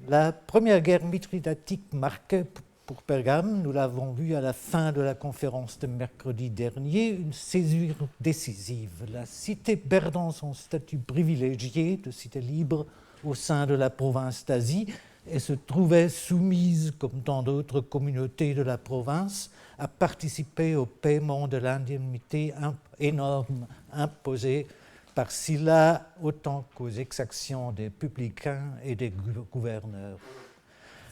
La première guerre mithridatique marquait pour Pergame, nous l'avons vu à la fin de la conférence de mercredi dernier, une césure décisive. La cité perdant son statut privilégié de cité libre au sein de la province d'Asie et se trouvait soumise, comme tant d'autres communautés de la province, à participer au paiement de l'indemnité énorme imposée par Sylla autant qu'aux exactions des publicains et des gouverneurs.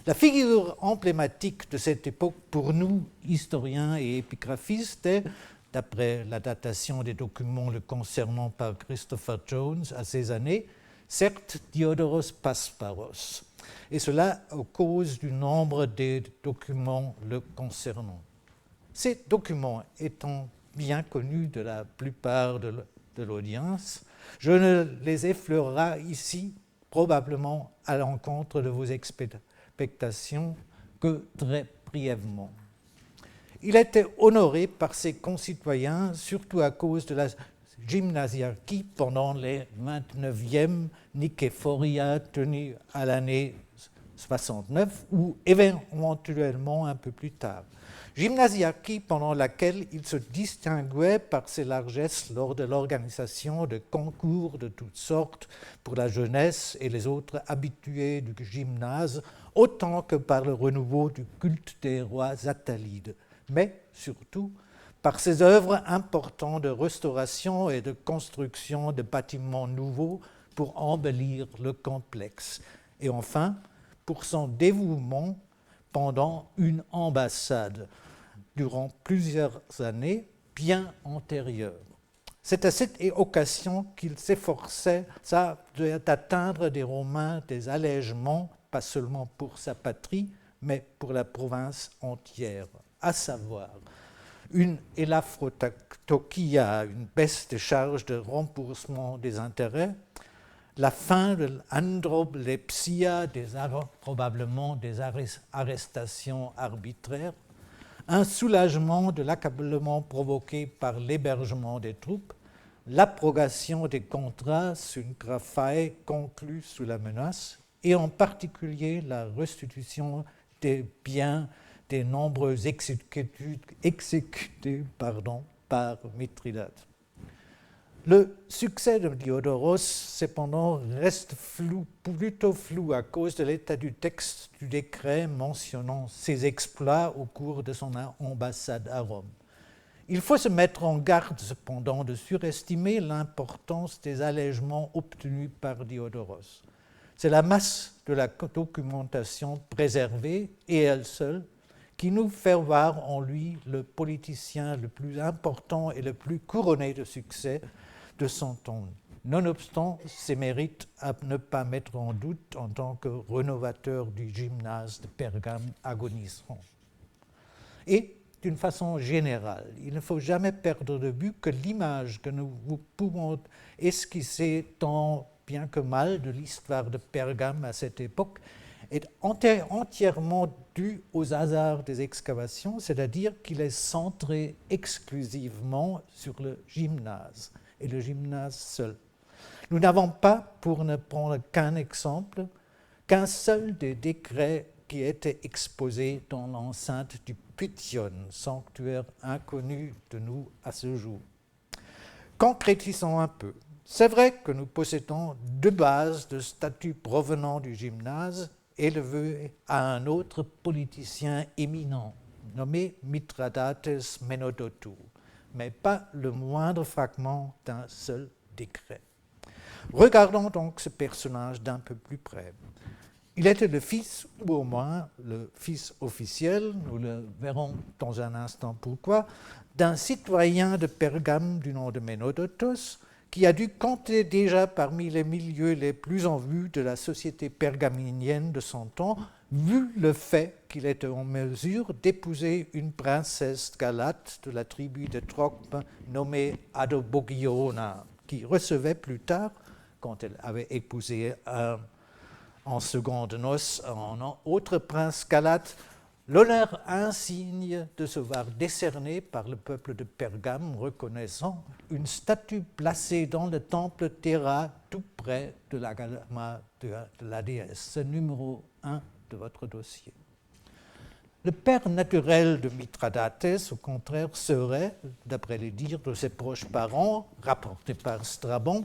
La figure emblématique de cette époque pour nous, historiens et épigraphistes, est, d'après la datation des documents le concernant par Christopher Jones à ces années, certes Diodoros Pasparos, et cela à cause du nombre des documents le concernant. Ces documents étant bien connus de la plupart de l'audience, je ne les effleurerai ici, probablement à l'encontre de vos expectations, que très brièvement. Il était honoré par ses concitoyens, surtout à cause de la gymnasiarchie pendant les 29e Niképhoria tenues à l'année 69 ou éventuellement un peu plus tard. Gymnasiarchie pendant laquelle il se distinguait par ses largesses lors de l'organisation de concours de toutes sortes pour la jeunesse et les autres habitués du gymnase, autant que par le renouveau du culte des rois attalides, mais surtout par ses œuvres importantes de restauration et de construction de bâtiments nouveaux pour embellir le complexe, et enfin pour son dévouement pendant une ambassade durant plusieurs années bien antérieures. C'est à cette occasion qu'il s'efforçait d'atteindre des Romains des allègements, pas seulement pour sa patrie, mais pour la province entière, à savoir une elafrotokia, une baisse des charges de remboursement des intérêts, la fin de l'androblepsia, probablement des arrestations arbitraires, un soulagement de l'accablement provoqué par l'hébergement des troupes, l'abrogation des contrats sur graphae conclus sous la menace, et en particulier la restitution des biens des nombreux exécutés par Mithridate. Le succès de Diodoros, cependant, reste plutôt flou à cause de l'état du texte du décret mentionnant ses exploits au cours de son ambassade à Rome. Il faut se mettre en garde cependant de surestimer l'importance des allègements obtenus par Diodoros. C'est la masse de la documentation préservée, et elle seule, qui nous fait voir en lui le politicien le plus important et le plus couronné de succès de son temps, nonobstant ses mérites à ne pas mettre en doute en tant que rénovateur du gymnase de Pergame agonisant. Et d'une façon générale, il ne faut jamais perdre de vue que l'image que nous pouvons esquisser tant bien que mal de l'histoire de Pergame à cette époque est entièrement due aux hasards des excavations, c'est-à-dire qu'il est centré exclusivement sur le gymnase, et le gymnase seul. Nous n'avons pas, pour ne prendre qu'un exemple, qu'un seul des décrets qui était exposé dans l'enceinte du Pythion, sanctuaire inconnu de nous à ce jour. Concrétisons un peu. C'est vrai que nous possédons deux bases de statuts provenant du gymnase élevées à un autre politicien éminent, nommé Mithridates Menodotou, mais pas le moindre fragment d'un seul décret. Regardons donc ce personnage d'un peu plus près. Il était le fils, ou au moins le fils officiel, nous le verrons dans un instant pourquoi, d'un citoyen de Pergame du nom de Ménodotos, qui a dû compter déjà parmi les milieux les plus en vue de la société pergaminienne de son temps, vu le fait qu'il était en mesure d'épouser une princesse galate de la tribu de Trocme nommée Adobogiona, qui recevait plus tard, quand elle avait épousé en seconde noces un autre prince galate, l'honneur insigne de se voir décerné par le peuple de Pergame, reconnaissant une statue placée dans le temple Théra, tout près de la galama de la déesse. C'est numéro 1 de votre dossier. Le père naturel de Mithridates, au contraire, serait, d'après les dires de ses proches parents, rapportés par Strabon,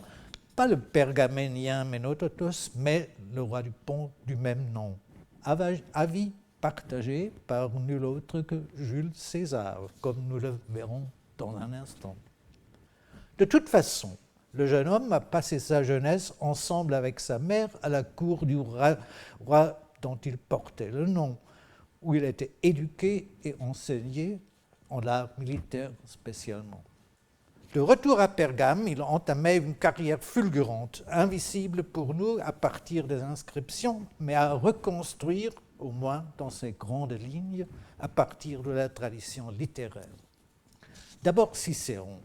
pas le pergaménien Ménototos, mais le roi du Pont du même nom. Avis partagé par nul autre que Jules César, comme nous le verrons dans un instant. De toute façon, le jeune homme a passé sa jeunesse ensemble avec sa mère à la cour du roi dont il portait le nom, où il était éduqué et enseigné en l'art militaire spécialement. De retour à Pergame, il entamait une carrière fulgurante, invisible pour nous à partir des inscriptions, mais à reconstruire, au moins dans ses grandes lignes, à partir de la tradition littéraire. D'abord Cicéron,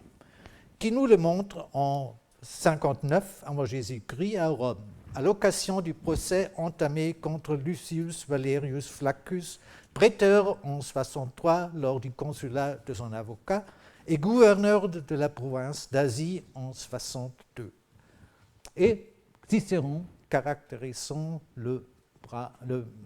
qui nous le montre en 59 avant Jésus-Christ à Rome, à l'occasion du procès entamé contre Lucius Valerius Flaccus, préteur en 63 lors du consulat de son avocat et gouverneur de la province d'Asie en 62. Et Cicéron caractérisant le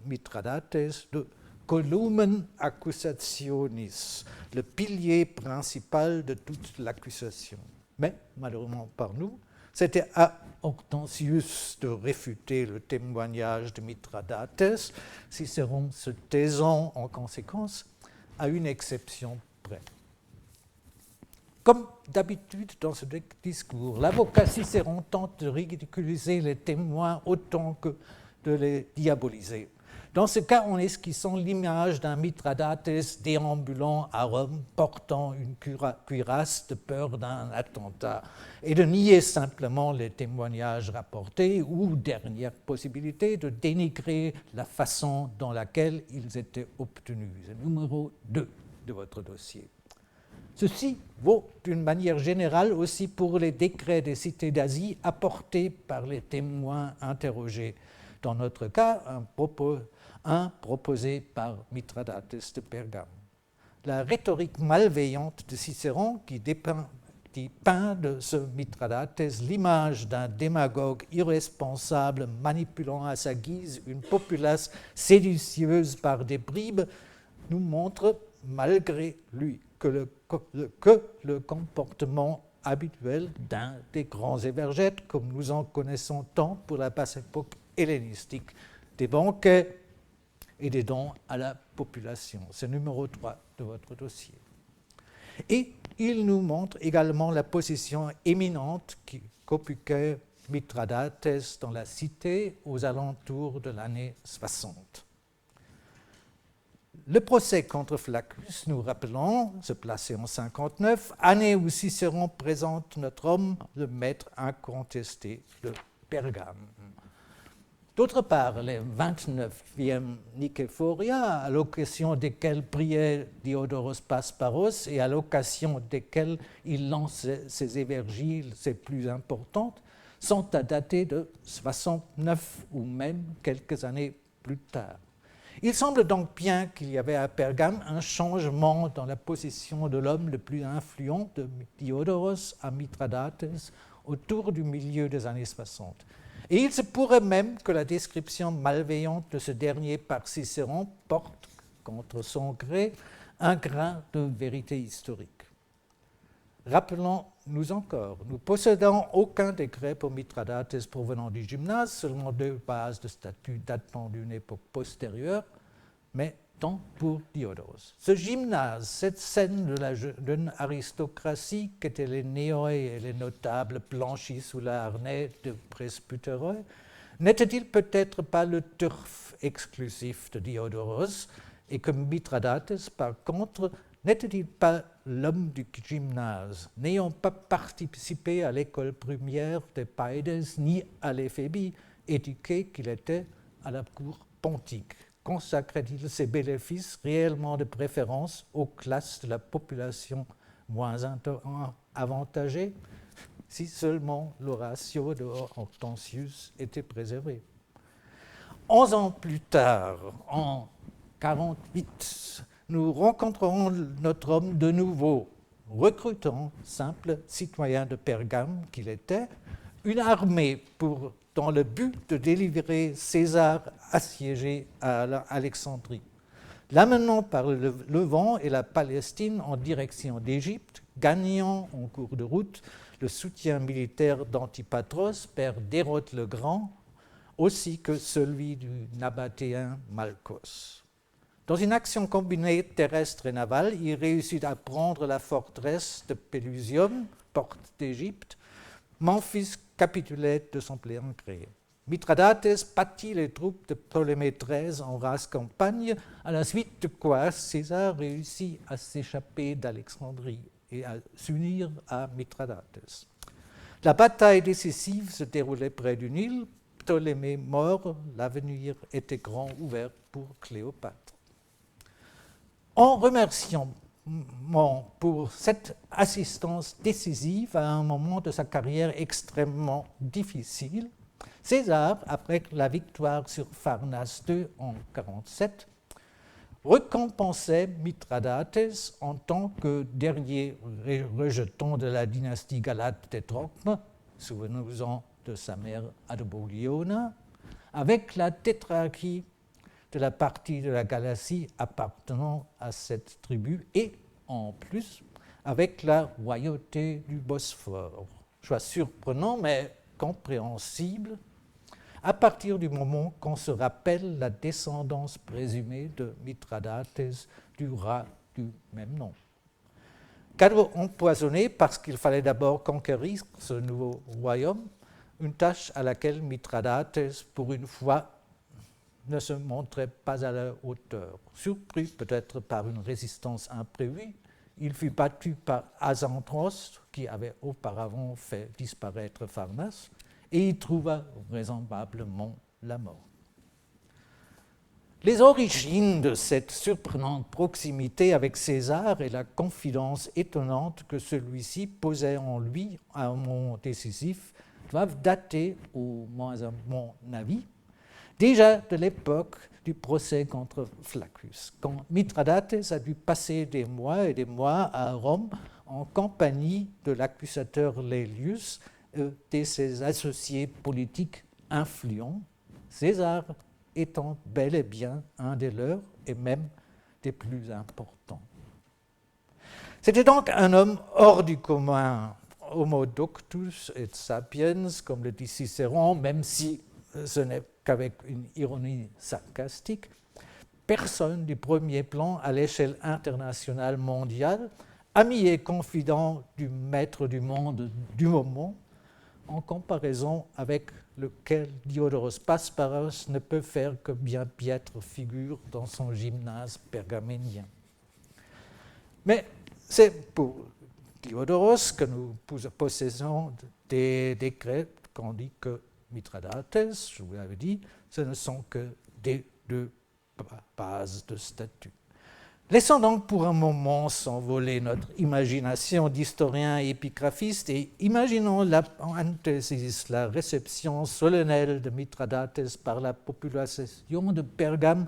Mithridates de columen accusationis, le pilier principal de toute l'accusation. Mais, malheureusement par nous, c'était à Hortensius de réfuter le témoignage de Mithridates, Cicéron se taisant en conséquence, à une exception près. Comme d'habitude dans ce discours, l'avocat Cicéron tente de ridiculiser les témoins autant que de les diaboliser. Dans ce cas, en esquissant l'image d'un Mithridates déambulant à Rome, portant une cuirasse de peur d'un attentat, et de nier simplement les témoignages rapportés, ou, dernière possibilité, de dénigrer la façon dans laquelle ils étaient obtenus. C'est le numéro 2 de votre dossier. Ceci vaut d'une manière générale aussi pour les décrets des cités d'Asie apportés par les témoins interrogés. Dans notre cas, un proposé par Mithridates de Pergame. La rhétorique malveillante de Cicéron qui peint de ce Mithridates l'image d'un démagogue irresponsable manipulant à sa guise une populace séditieuse par des bribes nous montre, malgré lui, que le comportement habituel d'un des grands évergètes, comme nous en connaissons tant pour la basse époque hellénistique, des banquets et des dons à la population. C'est le numéro 3 de votre dossier. Et il nous montre également la position éminente qu'occupait Mithridates dans la cité aux alentours de l'année 60. Le procès contre Flaccus, nous rappelons, se plaçait en 59, année où Cicéron présente notre homme, le maître incontesté de Pergame. D'autre part, les 29e Nicéphoria, à l'occasion desquelles priait Diodoros Pasparos et à l'occasion desquelles il lançait ses évergiles ses plus importantes, sont à dater de 69 ou même quelques années plus tard. Il semble donc bien qu'il y avait à Pergame un changement dans la position de l'homme le plus influent de Diodoros à Mithridates autour du milieu des années 60. Et il se pourrait même que la description malveillante de ce dernier par Cicéron porte, contre son gré, un grain de vérité historique. Rappelons-nous encore, nous possédons aucun décret pour Mithridates provenant du gymnase, seulement 2 bases de statut datant d'une époque postérieure, mais tant pour Diodoros. Ce gymnase, cette scène de la jeune aristocratie qu'étaient les néoïs et les notables blanchis sous la harnais de presbytéroi, n'était-il peut-être pas le turf exclusif de Diodoros, et que Mithridates, par contre, n'était-il pas l'homme du gymnase, n'ayant pas participé à l'école première des Païdes ni à l'Éphébie, éduqué qu'il était à la cour pontique? Consacrait-il ses bénéfices réellement de préférence aux classes de la population moins avantagées, si seulement le ratio de Hortensius était préservé? 11 ans plus tard, en 48, nous rencontrerons notre homme de nouveau, recrutant, simple citoyen de Pergame qu'il était, une armée pour dans le but de délivrer César assiégé à Alexandrie, l'amenant par le Levant et la Palestine en direction d'Égypte, gagnant en cours de route le soutien militaire d'Antipatros, père d'Hérode le Grand, aussi que celui du Nabatéen Malchos. Dans une action combinée terrestre et navale, il réussit à prendre la forteresse de Pelusium, porte d'Égypte. Memphis capitulait de son plein gré. Mithridates battit les troupes de Ptolémée XIII en race campagne, à la suite de quoi César réussit à s'échapper d'Alexandrie et à s'unir à Mithridates. La bataille décisive se déroulait près du Nil. Ptolémée mort, l'avenir était grand ouvert pour Cléopâtre. En remerciement pour cette assistance décisive à un moment de sa carrière extrêmement difficile, César, après la victoire sur Pharnace II en 47, récompensait Mithridates en tant que dernier rejeton de la dynastie galate des Trocmes, souvenons-nous de sa mère Adebogliona, avec la tétrarchie de la partie de la Galatie appartenant à cette tribu et, en plus, avec la royauté du Bosphore. Choix surprenant mais compréhensible à partir du moment qu'on se rappelle la descendance présumée de Mithridates du rat du même nom. Cadeau empoisonné parce qu'il fallait d'abord conquérir ce nouveau royaume, une tâche à laquelle Mithridates, pour une fois, ne se montrait pas à la hauteur. Surpris peut-être par une résistance imprévue, il fut battu par Azanthros, qui avait auparavant fait disparaître Pharnace, et y trouva vraisemblablement la mort. Les origines de cette surprenante proximité avec César et la confidence étonnante que celui-ci posait en lui à un moment décisif doivent dater, au moins à mon avis, déjà de l'époque du procès contre Flaccus, quand Mithridates a dû passer des mois et des mois à Rome en compagnie de l'accusateur Laelius et de ses associés politiques influents, César étant bel et bien un des leurs et même des plus importants. C'était donc un homme hors du commun, homo doctus et sapiens, comme le dit Cicéron, même si ce n'est qu'avec une ironie sarcastique, personne du premier plan à l'échelle internationale mondiale, ami et confident du maître du monde du moment, en comparaison avec lequel Diodorus Pasparos ne peut faire que bien piètre figure dans son gymnase pergaménien. Mais c'est pour Diodorus que nous possédons des décrets qu'on dit que Mithridates, je vous l'avais dit, ce ne sont que des deux bases de statut. Laissons donc pour un moment s'envoler notre imagination d'historien et épigraphiste et imaginons la réception solennelle de Mithridates par la population de Pergame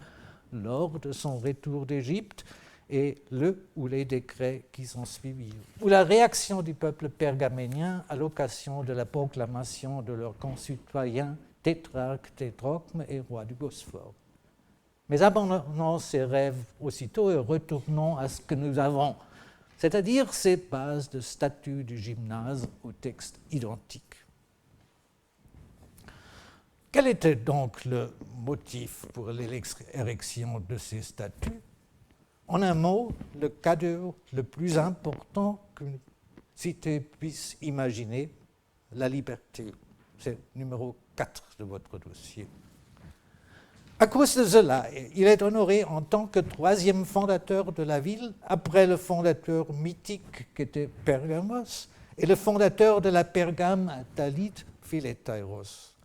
lors de son retour d'Égypte et le ou les décrets qui sont suivis, ou la réaction du peuple pergaménien à l'occasion de la proclamation de leurs concitoyens tétrarques des Trocmes et rois du Bosphore. Mais abandonnons ces rêves aussitôt et retournons à ce que nous avons, c'est-à-dire ces bases de statut du gymnase au texte identique. Quel était donc le motif pour l'érection de ces statuts ? En un mot, le cadeau le plus important qu'une cité puisse imaginer, la liberté. C'est numéro 4 de votre dossier. À cause de cela, il est honoré en tant que troisième fondateur de la ville, après le fondateur mythique qu'était Pergamos et le fondateur de la Pergame Attalide, Philétairos.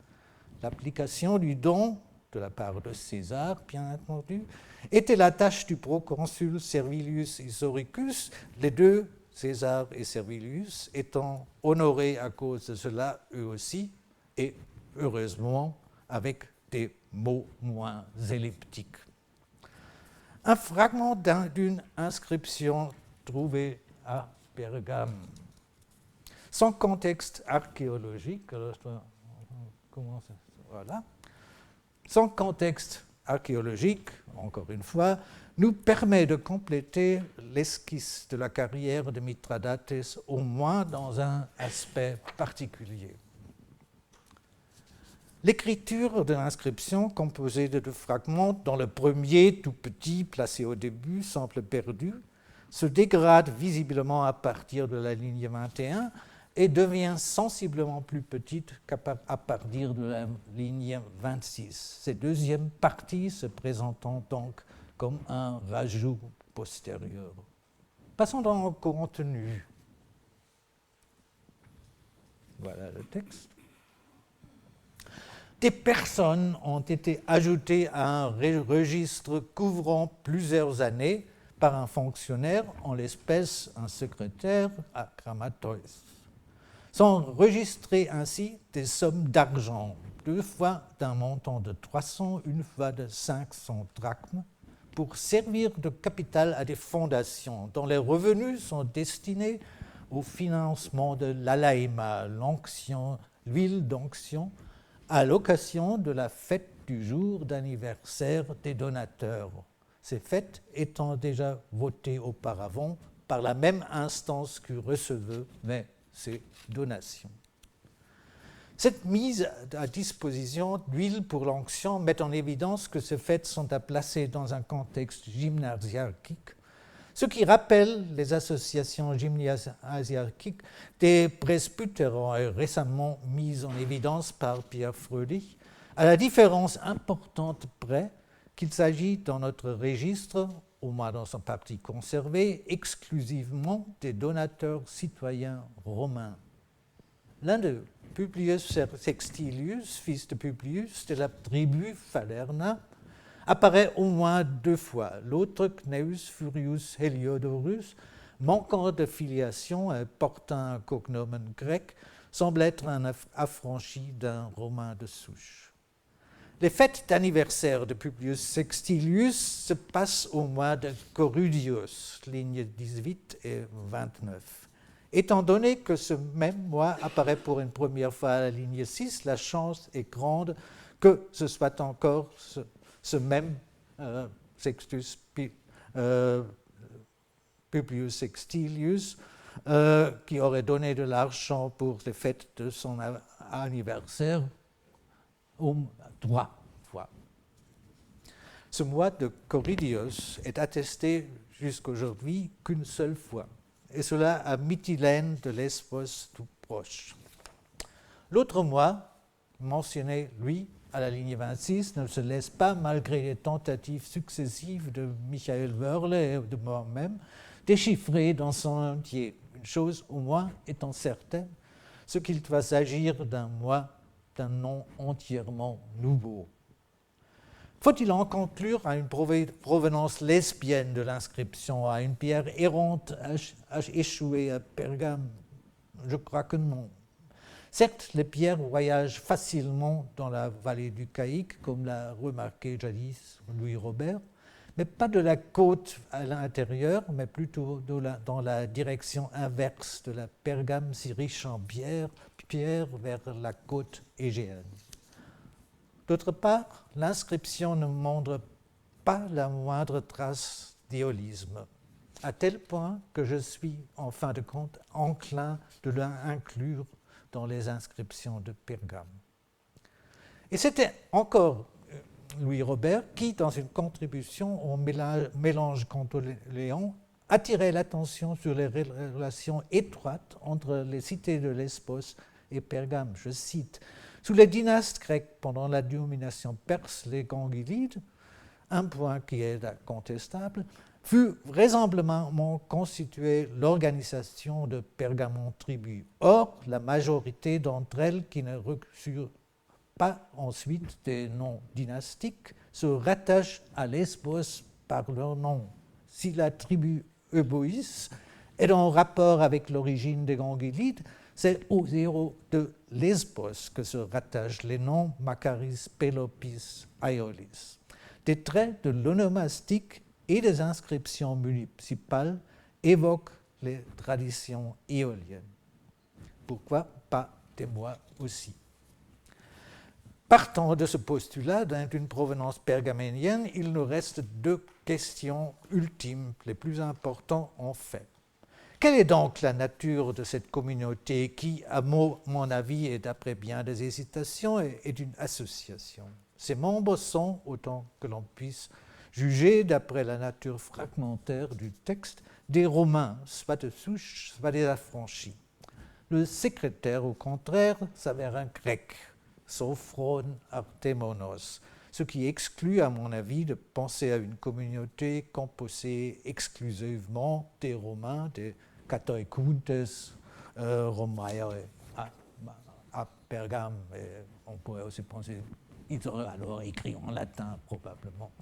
L'application du don, de la part de César, bien entendu, était la tâche du proconsul Servilius Isoricus, les deux, César et Servilius, étant honorés à cause de cela eux aussi, et heureusement avec des mots moins elliptiques. Un fragment d'une inscription trouvée à Pergame. Sans contexte archéologique, Voilà. Son contexte archéologique, encore une fois, nous permet de compléter l'esquisse de la carrière de Mithridates, au moins dans un aspect particulier. L'écriture de l'inscription, composée de 2 fragments, dont le premier, tout petit, placé au début, semble perdu, se dégrade visiblement à partir de la ligne 21 et devient sensiblement plus petite qu'à partir de la ligne 26. Cette deuxième partie se présentant donc comme un rajout postérieur. Passons donc au contenu. Voilà le texte. Des personnes ont été ajoutées à un registre couvrant plusieurs années par un fonctionnaire, en l'espèce un secrétaire à Grammateus. Sont enregistrées ainsi des sommes d'argent, 2 fois d'un montant de 300, 1 fois de 500 drachmes, pour servir de capital à des fondations dont les revenus sont destinés au financement de l'alaïma, l'huile d'onction, à l'occasion de la fête du jour d'anniversaire des donateurs. Ces fêtes étant déjà votées auparavant par la même instance qui recevait ces donations. Cette mise à disposition d'huile pour l'onction met en évidence que ces fêtes sont à placer dans un contexte gymnasiarchique, ce qui rappelle les associations gymnasiarchiques des presbytérans récemment mises en évidence par Pierre Fröhlich, à la différence importante près qu'il s'agit dans notre registre, au moins dans son partie conservée, exclusivement des donateurs citoyens romains. L'un d'eux, Publius Sextilius, fils de Publius, de la tribu Falerna, apparaît au moins 2 fois. L'autre, Cneus Furius Heliodorus, manquant de filiation et portant un cognomen grec, semble être un affranchi d'un Romain de souche. Les fêtes d'anniversaire de Publius Sextilius se passent au mois de Corudius, lignes 18 et 29. Étant donné que ce même mois apparaît pour une première fois à la ligne 6, la chance est grande que ce soit encore ce même Sextus Publius Sextilius qui aurait donné de l'argent pour les fêtes de son anniversaire 3 fois. Ce mois de Coridius est attesté jusqu'aujourd'hui qu'une seule fois, et cela à Mytilène de Lesbos tout proche. L'autre mois, mentionné, lui, à la ligne 26, ne se laisse pas, malgré les tentatives successives de Michael Wörle et de moi-même, déchiffrer dans son entier. Une chose au moins étant certaine, ce qu'il doit s'agir d'un nom entièrement nouveau. Faut-il en conclure à une provenance lesbienne de l'inscription, à une pierre errante échouée à Pergame? Je crois que non. Certes, les pierres voyagent facilement dans la vallée du Caïque, comme l'a remarqué jadis Louis Robert, mais pas de la côte à l'intérieur, mais plutôt dans la direction inverse de la Pergame si riche en pierres vers la côte égéenne. D'autre part, l'inscription ne montre pas la moindre trace d'éolisme, à tel point que je suis, en fin de compte, enclin de l'inclure dans les inscriptions de Pergame. Et c'était encore Louis Robert qui, dans une contribution au mélange Cantoléon, attirait l'attention sur les relations étroites entre les cités de Lesbos et Pergame. Je cite: « Sous les dynastes grecs, pendant la domination perse, les Gangylides, un point qui est incontestable, fut vraisemblablement constituée l'organisation de Pergamon-tribus. Or, la majorité d'entre elles, qui ne reçurent pas ensuite des noms dynastiques, se rattachent à Lesbos par leur nom. Si la tribu Euboïs est en rapport avec l'origine des Gangylides, c'est aux héros de Lesbos que se rattachent les noms Macaris, Pelopis, Aiolis. Des traits de l'onomastique et des inscriptions municipales évoquent les traditions éoliennes. Pourquoi pas des mois aussi? Partant de ce postulat d'une provenance pergaménienne, il nous reste deux questions ultimes, les plus importantes en fait. Quelle est donc la nature de cette communauté qui, à mon avis, et d'après bien des hésitations, est une association? Ses membres sont, autant que l'on puisse juger d'après la nature fragmentaire du texte, des Romains, soit de souche, soit des affranchis. Le secrétaire, au contraire, s'avère un grec, Sophron Artemonos, ce qui exclut, à mon avis, de penser à une communauté composée exclusivement des Romains, des Catoicuntes, Romae à Pergame. Et on pourrait aussi penser, ils auraient alors écrit en latin, probablement.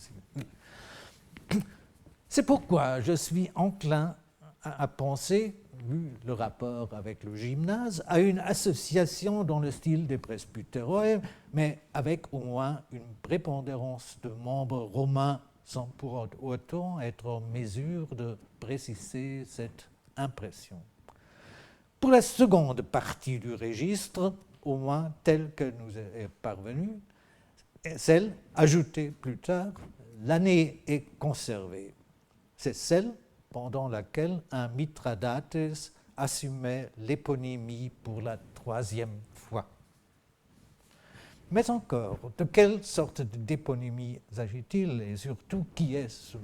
C'est pourquoi je suis enclin à penser, vu le rapport avec le gymnase, à une association dans le style des presbytéroïs, mais avec au moins une prépondérance de membres romains sans pour autant être en mesure de préciser cette impression. Pour la seconde partie du registre, au moins telle que nous est parvenue, celle ajoutée plus tard, l'année est conservée. C'est celle pendant laquelle un Mithridates assumait l'éponymie pour la troisième fois. Mais encore, de quelle sorte d'éponymie s'agit-il et surtout qui est ce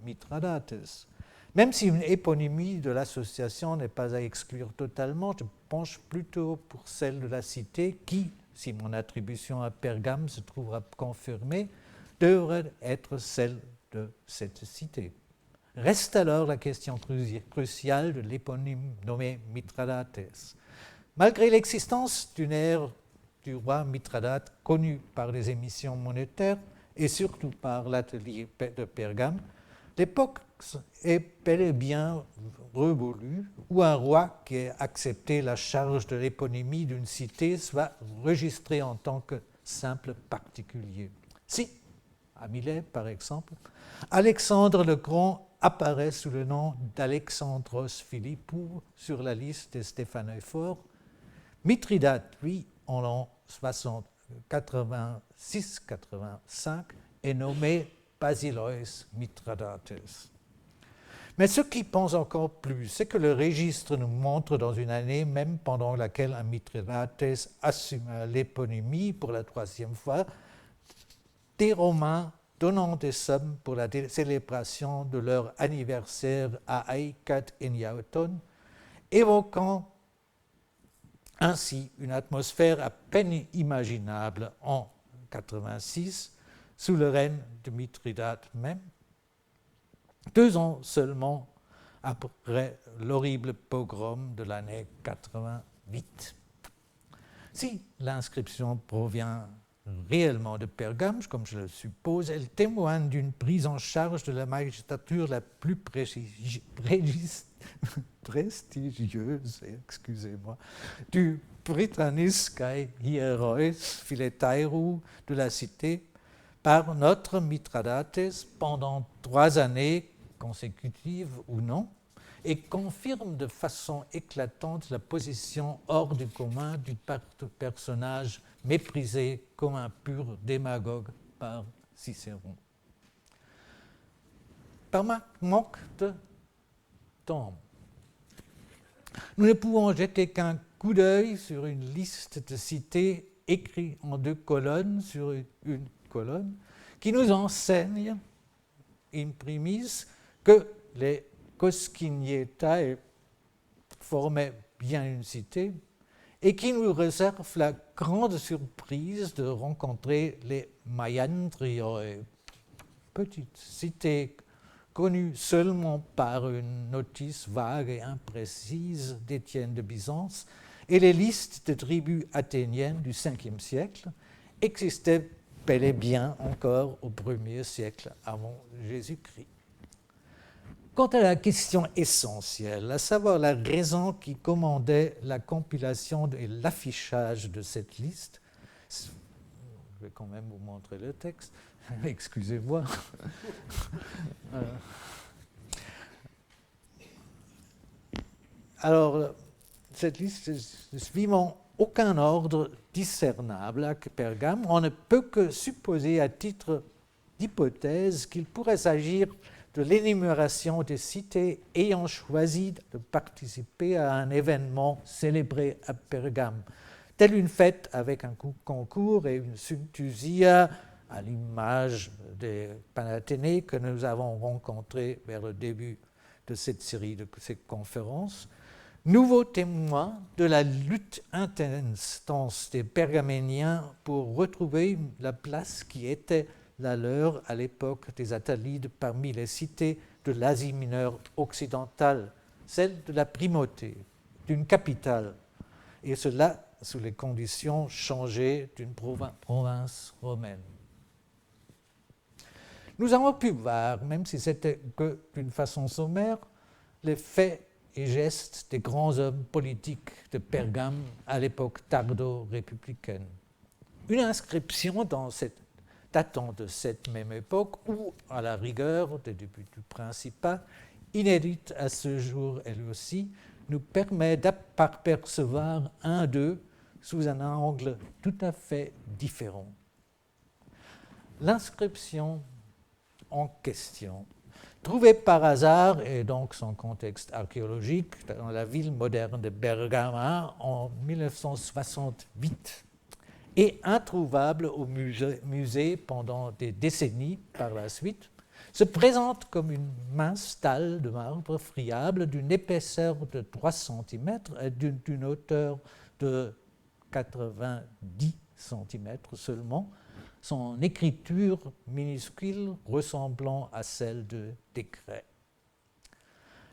Mithridates? Même si une éponymie de l'association n'est pas à exclure totalement, je penche plutôt pour celle de la cité qui, si mon attribution à Pergame se trouvera confirmée, devrait être celle de cette cité. Reste alors la question cruciale de l'éponyme nommé Mithridates. Malgré l'existence d'une ère du roi Mithridate connue par les émissions monétaires et surtout par l'atelier de Pergame, l'époque est bel et bien révolue où un roi qui a accepté la charge de l'éponymie d'une cité soit registré en tant que simple particulier. Si, à Milet par exemple, Alexandre le Grand apparaît sous le nom d'Alexandros Philippou sur la liste des Stéphanophores, Mithridate, lui, en l'an 86-85, est nommé Basileus Mithridates. Mais ce qui pense encore plus, c'est que le registre nous montre dans une année, même pendant laquelle un Mithridates assume l'éponymie pour la troisième fois, des Romains donnant des sommes pour la célébration de leur anniversaire à Aikat Eniauton, évoquant ainsi une atmosphère à peine imaginable en 86, sous le règne de Mithridate même, 2 ans seulement après l'horrible pogrom de l'année 88. Si l'inscription provient réellement de Pergame, comme je le suppose, elle témoigne d'une prise en charge de la magistrature la plus prestigieuse, excusez-moi, du Britannis kai hierois philetairou de la cité par notre Mithridates pendant 3 années consécutives ou non, et confirme de façon éclatante la position hors du commun du personnage méprisé comme un pur démagogue par Cicéron. Par manque de temps, nous ne pouvons jeter qu'un coup d'œil sur une liste de cités écrites en 2 colonnes sur une colonne qui nous enseigne in primis que les Coscinietae formaient bien une cité et qui nous réserve la grande surprise de rencontrer les Maiandrioi, petite cité connue seulement par une notice vague et imprécise d'Étienne de Byzance, et les listes de tribus athéniennes du Ve siècle existaient bel et bien encore au 1er siècle avant Jésus-Christ. Quant à la question essentielle, à savoir la raison qui commandait la compilation et l'affichage de cette liste, je vais quand même vous montrer le texte, excusez-moi. Alors, cette liste est le suivant. aucun ordre discernable à Pergame. On ne peut que supposer à titre d'hypothèse qu'il pourrait s'agir de l'énumération des cités ayant choisi de participer à un événement célébré à Pergame, telle une fête avec un concours et une synthusia, à l'image des Panathénées que nous avons rencontrés vers le début de cette série de ces conférences, nouveau témoin de la lutte intense des Pergaméniens pour retrouver la place qui était la leur à l'époque des Attalides parmi les cités de l'Asie mineure occidentale, celle de la primauté, d'une capitale, et cela sous les conditions changées d'une province romaine. Nous avons pu voir, même si c'était que d'une façon sommaire, les faits et gestes des grands hommes politiques de Pergame à l'époque tardo-républicaine. Une inscription datant de cette même époque, ou à la rigueur des débuts du Principat, inédite à ce jour elle aussi, nous permet d'apercevoir un d'eux sous un angle tout à fait différent. L'inscription en question, trouvée par hasard, et donc son contexte archéologique, dans la ville moderne de Bergama en 1968, et introuvable au musée pendant des décennies par la suite, se présente comme une mince dalle de marbre friable d'une épaisseur de 3 cm et d'une hauteur de 90 cm seulement, son écriture minuscule ressemblant à celle de décret.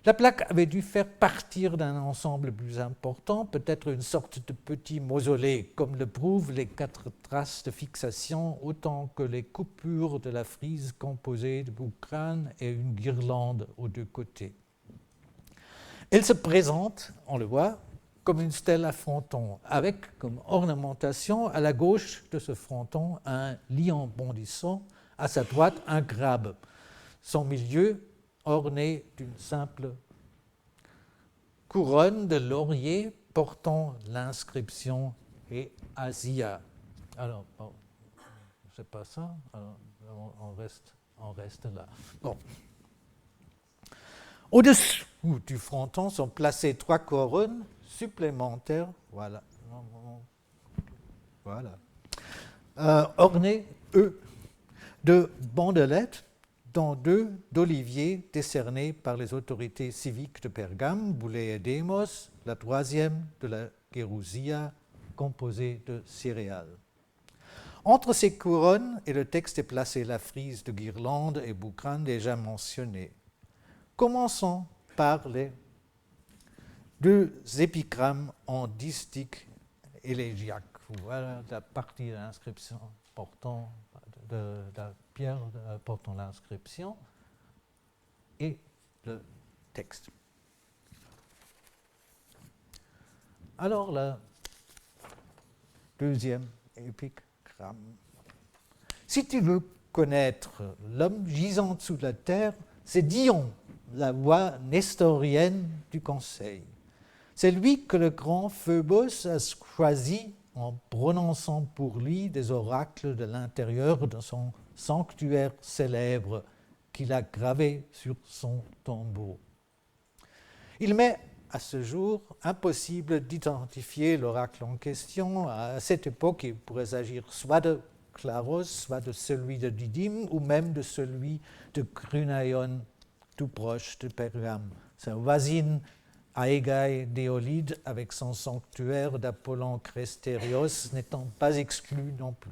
La plaque avait dû faire partir d'un ensemble plus important, peut-être une sorte de petit mausolée, comme le prouvent les 4 traces de fixation, autant que les coupures de la frise composée de boucranes et une guirlande aux 2 côtés. Elle se présente, on le voit, comme une stèle à fronton, avec comme ornementation à la gauche de ce fronton un lion bondissant, à sa droite un crabe, son milieu orné d'une simple couronne de laurier portant l'inscription « et Asia ». Alors, bon, c'est pas ça, alors on reste là. Bon. Au-dessus du fronton sont placées 3 couronnes supplémentaires, voilà, ornées, eux, de bandelettes, dont 2 d'oliviers décernés par les autorités civiques de Pergame, Boulée et Démos, la 3e de la Gérousia, composée de céréales. Entre ces couronnes et le texte est placée la frise de guirlandes et boucranes déjà mentionnées. Commençons par les 2 épigrammes en distique élégiaque. Voilà la partie de l'inscription portant de la pierre portant l'inscription et le texte. Alors, la 2e épigramme. Si tu veux connaître l'homme gisant sous la terre, c'est Dion, la voix nestorienne du conseil. C'est lui que le grand Phœbos a choisi en prononçant pour lui des oracles de l'intérieur de son sanctuaire célèbre qu'il a gravé sur son tombeau. Il m'est à ce jour impossible d'identifier l'oracle en question. À cette époque, il pourrait s'agir soit de Claros, soit de celui de Didyme, ou même de celui de Krunaion, tout proche de Pergame. Sa voisine Aegae d'Éolide, avec son sanctuaire d'Apollon Crestérios, n'étant pas exclu non plus.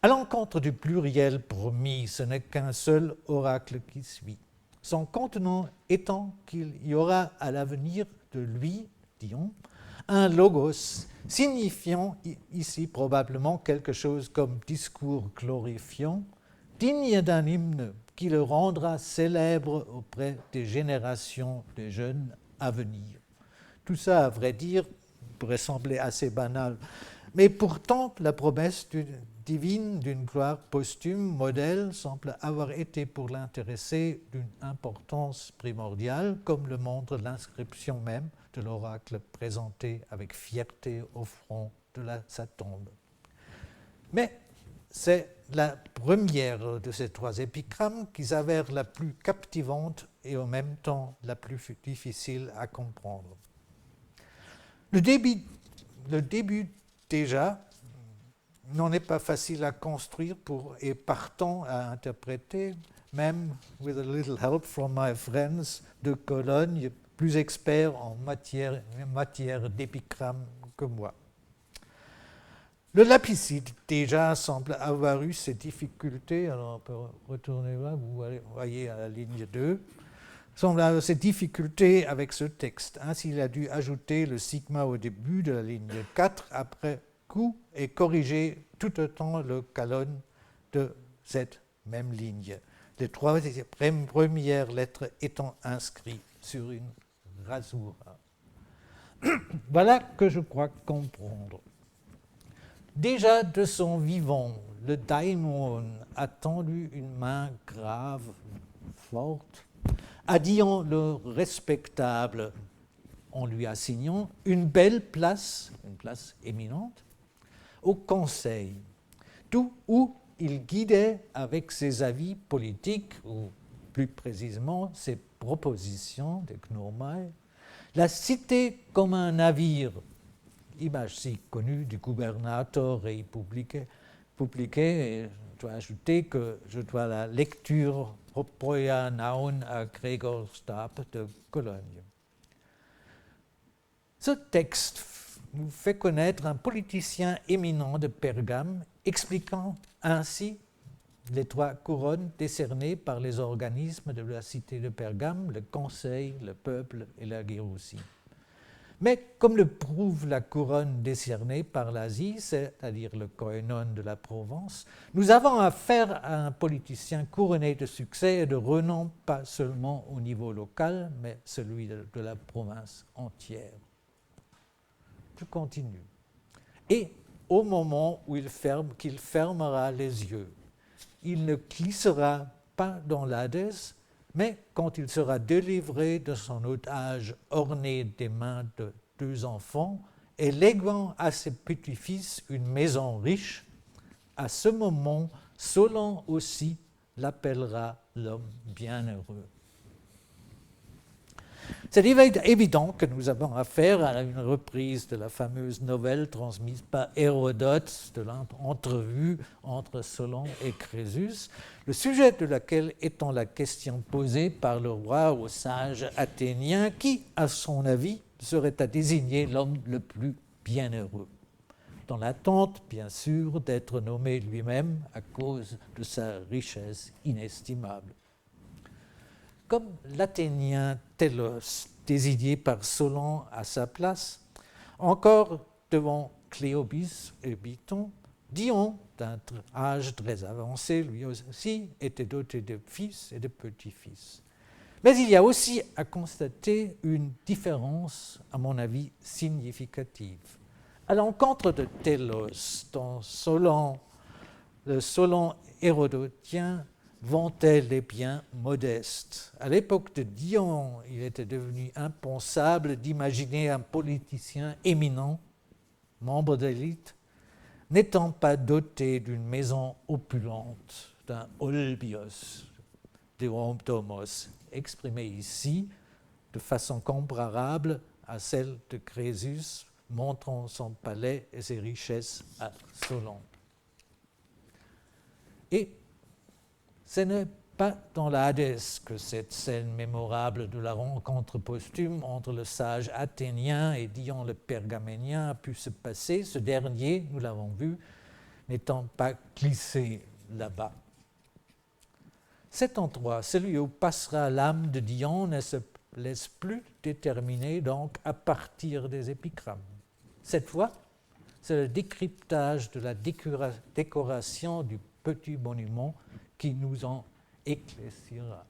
À l'encontre du pluriel promis, ce n'est qu'un seul oracle qui suit. Son contenant étant qu'il y aura à l'avenir de lui, Dion, un logos signifiant ici probablement quelque chose comme discours glorifiant, digne d'un hymne qui le rendra célèbre auprès des générations de jeunes à venir. Tout ça, à vrai dire, pourrait sembler assez banal, mais pourtant la promesse divine d'une gloire posthume, modèle, semble avoir été pour l'intéressé d'une importance primordiale, comme le montre l'inscription même de l'oracle présenté avec fierté au front de sa tombe. Mais c'est la première de ces trois épigrammes qui s'avère la plus captivante et en même temps la plus difficile à comprendre. Le début déjà n'en est pas facile à construire et partant à interpréter, même with a little help from my friends de Cologne, plus experts en matière d'épigrammes que moi. Le lapicide, déjà, semble avoir eu ses difficultés, alors on peut retourner là, vous voyez à la ligne 2, semble avoir ses difficultés avec ce texte. Ainsi, il a dû ajouter le sigma au début de la ligne 4, après coup, et corriger tout autant le colonne de cette même ligne. Les trois premières lettres étant inscrites sur une rasura. Voilà que je crois comprendre. Déjà de son vivant, le daimon a tendu une main grave, forte, à Dion le respectable, en lui assignant une belle place, une place éminente, au Conseil, d'où où il guidait avec ses avis politiques, ou plus précisément ses propositions de Gnomai, la cité comme un navire, image si connue du gouvernateur et publiée, et je dois ajouter que je dois la lecture Propoia Naun à Gregor Stab de Cologne. Ce texte nous fait connaître un politicien éminent de Pergame, expliquant ainsi les trois couronnes décernées par les organismes de la cité de Pergame, le conseil, le peuple et la Gérousie. Mais comme le prouve la couronne décernée par l'Asie, c'est-à-dire le koinon de la Provence, nous avons affaire à un politicien couronné de succès et de renom, pas seulement au niveau local, mais celui de la province entière. Je continue. Et au moment où qu'il fermera les yeux, il ne glissera pas dans l'Hadès, mais quand il sera délivré de son otage orné des mains de deux enfants et léguant à ses petits-fils une maison riche, à ce moment, Solon aussi l'appellera l'homme bienheureux. C'est évident que nous avons affaire à une reprise de la fameuse nouvelle transmise par Hérodote de l'entrevue entre Solon et Crésus, le sujet de laquelle étant la question posée par le roi au sage athénien qui, à son avis, serait à désigner l'homme le plus bienheureux, dans l'attente, bien sûr, d'être nommé lui-même à cause de sa richesse inestimable. Comme l'Athénien Télos, désigné par Solon à sa place, encore devant Cléobis et Biton, Dion, d'un âge très avancé, lui aussi, était doté de fils et de petits-fils. Mais il y a aussi à constater une différence, à mon avis, significative. À l'encontre de Télos, dans le Solon hérodotien vantait les biens modestes. À l'époque de Dion, il était devenu impensable d'imaginer un politicien éminent, membre d'élite, n'étant pas doté d'une maison opulente, d'un olbios, domos, exprimé ici de façon comparable à celle de Crésus, montrant son palais et ses richesses à Solon. Et ce n'est pas dans l'Hadès que cette scène mémorable de la rencontre posthume entre le sage athénien et Dion le pergaménien a pu se passer, ce dernier, nous l'avons vu, n'étant pas glissé là-bas. Cet endroit, celui où passera l'âme de Dion, ne se laisse plus déterminer donc à partir des épigrammes. Cette fois, c'est le décryptage de la décoration du petit monument qui nous en éclaircira.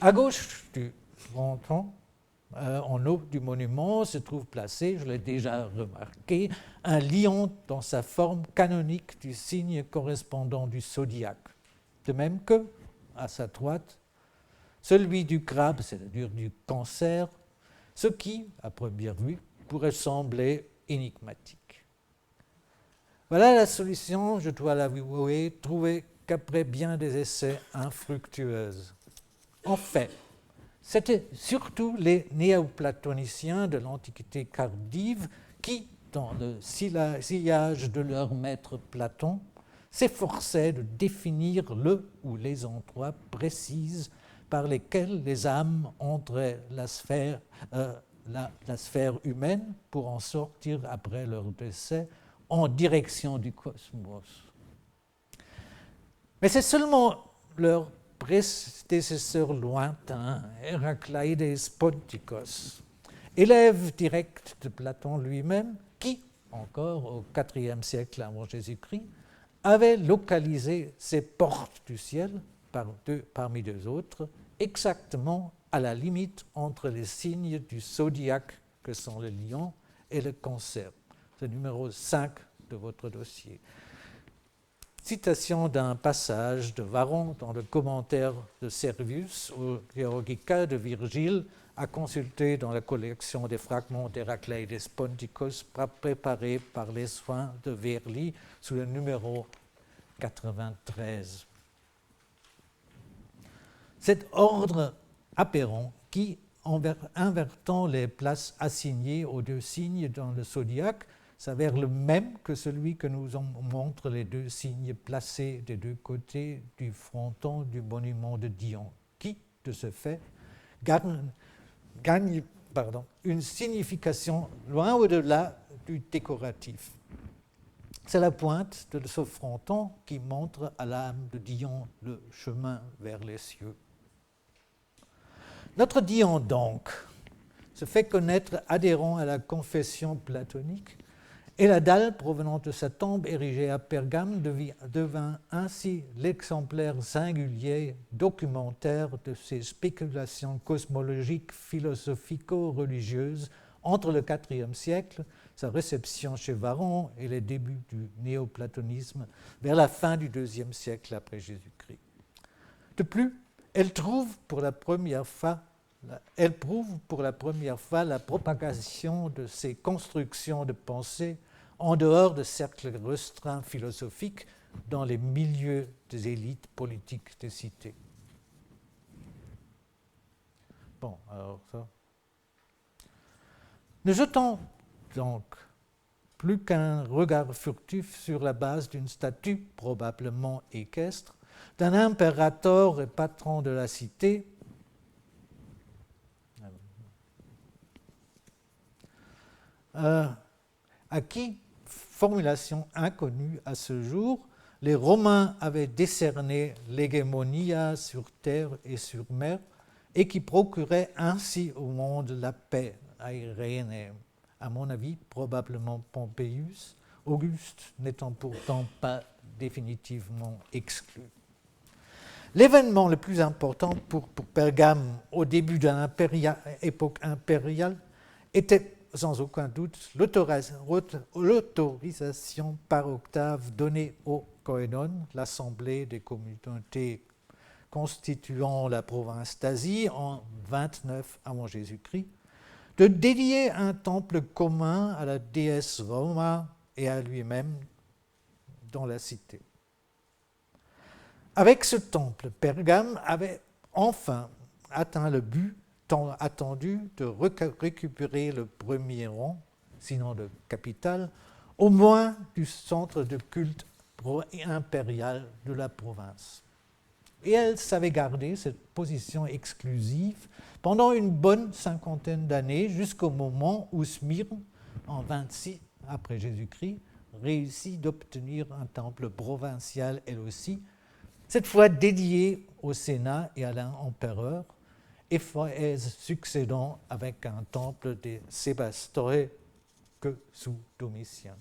À gauche du fronton, en haut du monument se trouve placé, je l'ai déjà remarqué, un lion dans sa forme canonique du signe correspondant du zodiaque. De même que, à sa droite, celui du crabe, c'est-à-dire du Cancer, ce qui, à première vue, pourrait sembler énigmatique. Voilà la solution, je dois l'avouer, trouvée qu'après bien des essais infructueuses. En fait, c'était surtout les néoplatoniciens de l'Antiquité tardive qui, dans le sillage de leur maître Platon, s'efforçaient de définir le ou les endroits précis par lesquels les âmes entraient la sphère humaine pour en sortir après leur décès en direction du cosmos. Mais c'est seulement leur prédécesseur lointain, Héracléides Ponticus, élève direct de Platon lui-même, qui, encore au IVe siècle avant Jésus-Christ, avait localisé ces portes du ciel, parmi deux autres, exactement à la limite entre les signes du zodiaque que sont le lion et le Cancer. C'est le numéro 5 de votre dossier. Citation d'un passage de Varron dans le commentaire de Servius au Georgica de Virgile, à consulter dans la collection des fragments d'Héracléides Ponticus préparée par les soins de Verly sous le numéro 93. Cet ordre aberrant qui, invertant les places assignées aux deux signes dans le zodiaque, s'avère le même que celui que nous montrent les deux signes placés des deux côtés du fronton du monument de Dion, qui, de ce fait, gagne une signification loin au-delà du décoratif. C'est la pointe de ce fronton qui montre à l'âme de Dion le chemin vers les cieux. Notre Dion, donc, se fait connaître adhérent à la confession platonique, et la dalle provenant de sa tombe érigée à Pergame devint ainsi l'exemplaire singulier documentaire de ses spéculations cosmologiques philosophico-religieuses entre le IVe siècle, sa réception chez Varron et les débuts du néoplatonisme vers la fin du IIe siècle après Jésus-Christ. De plus, elle prouve pour la première fois la propagation de ces constructions de pensée en dehors de cercles restreints philosophiques dans les milieux des élites politiques des cités. Bon, alors ça. Ne jetons donc plus qu'un regard furtif sur la base d'une statue, probablement équestre, d'un impérator et patron de la cité, à qui, formulation inconnue à ce jour, les Romains avaient décerné l'hégémonia sur terre et sur mer et qui procurait ainsi au monde la paix, Airene. À mon avis, probablement Pompeius, Auguste n'étant pourtant pas définitivement exclu. L'événement le plus important pour Pergame au début de l'époque impériale était sans aucun doute l'autorisation par Octave donnée au Koinon, l'assemblée des communautés constituant la province d'Asie en 29 avant Jésus-Christ, de dédier un temple commun à la déesse Roma et à lui-même dans la cité. Avec ce temple, Pergame avait enfin atteint le but tant attendu de récupérer le premier rang, sinon de capitale, au moins du centre de culte impérial de la province. Et elle savait garder cette position exclusive pendant une bonne cinquantaine d'années, jusqu'au moment où Smyrne, en 26 après Jésus-Christ, réussit d'obtenir un temple provincial elle aussi, cette fois dédié au Sénat et à l'empereur, Éphèse succédant avec un temple des Sébastoï que sous Domitien.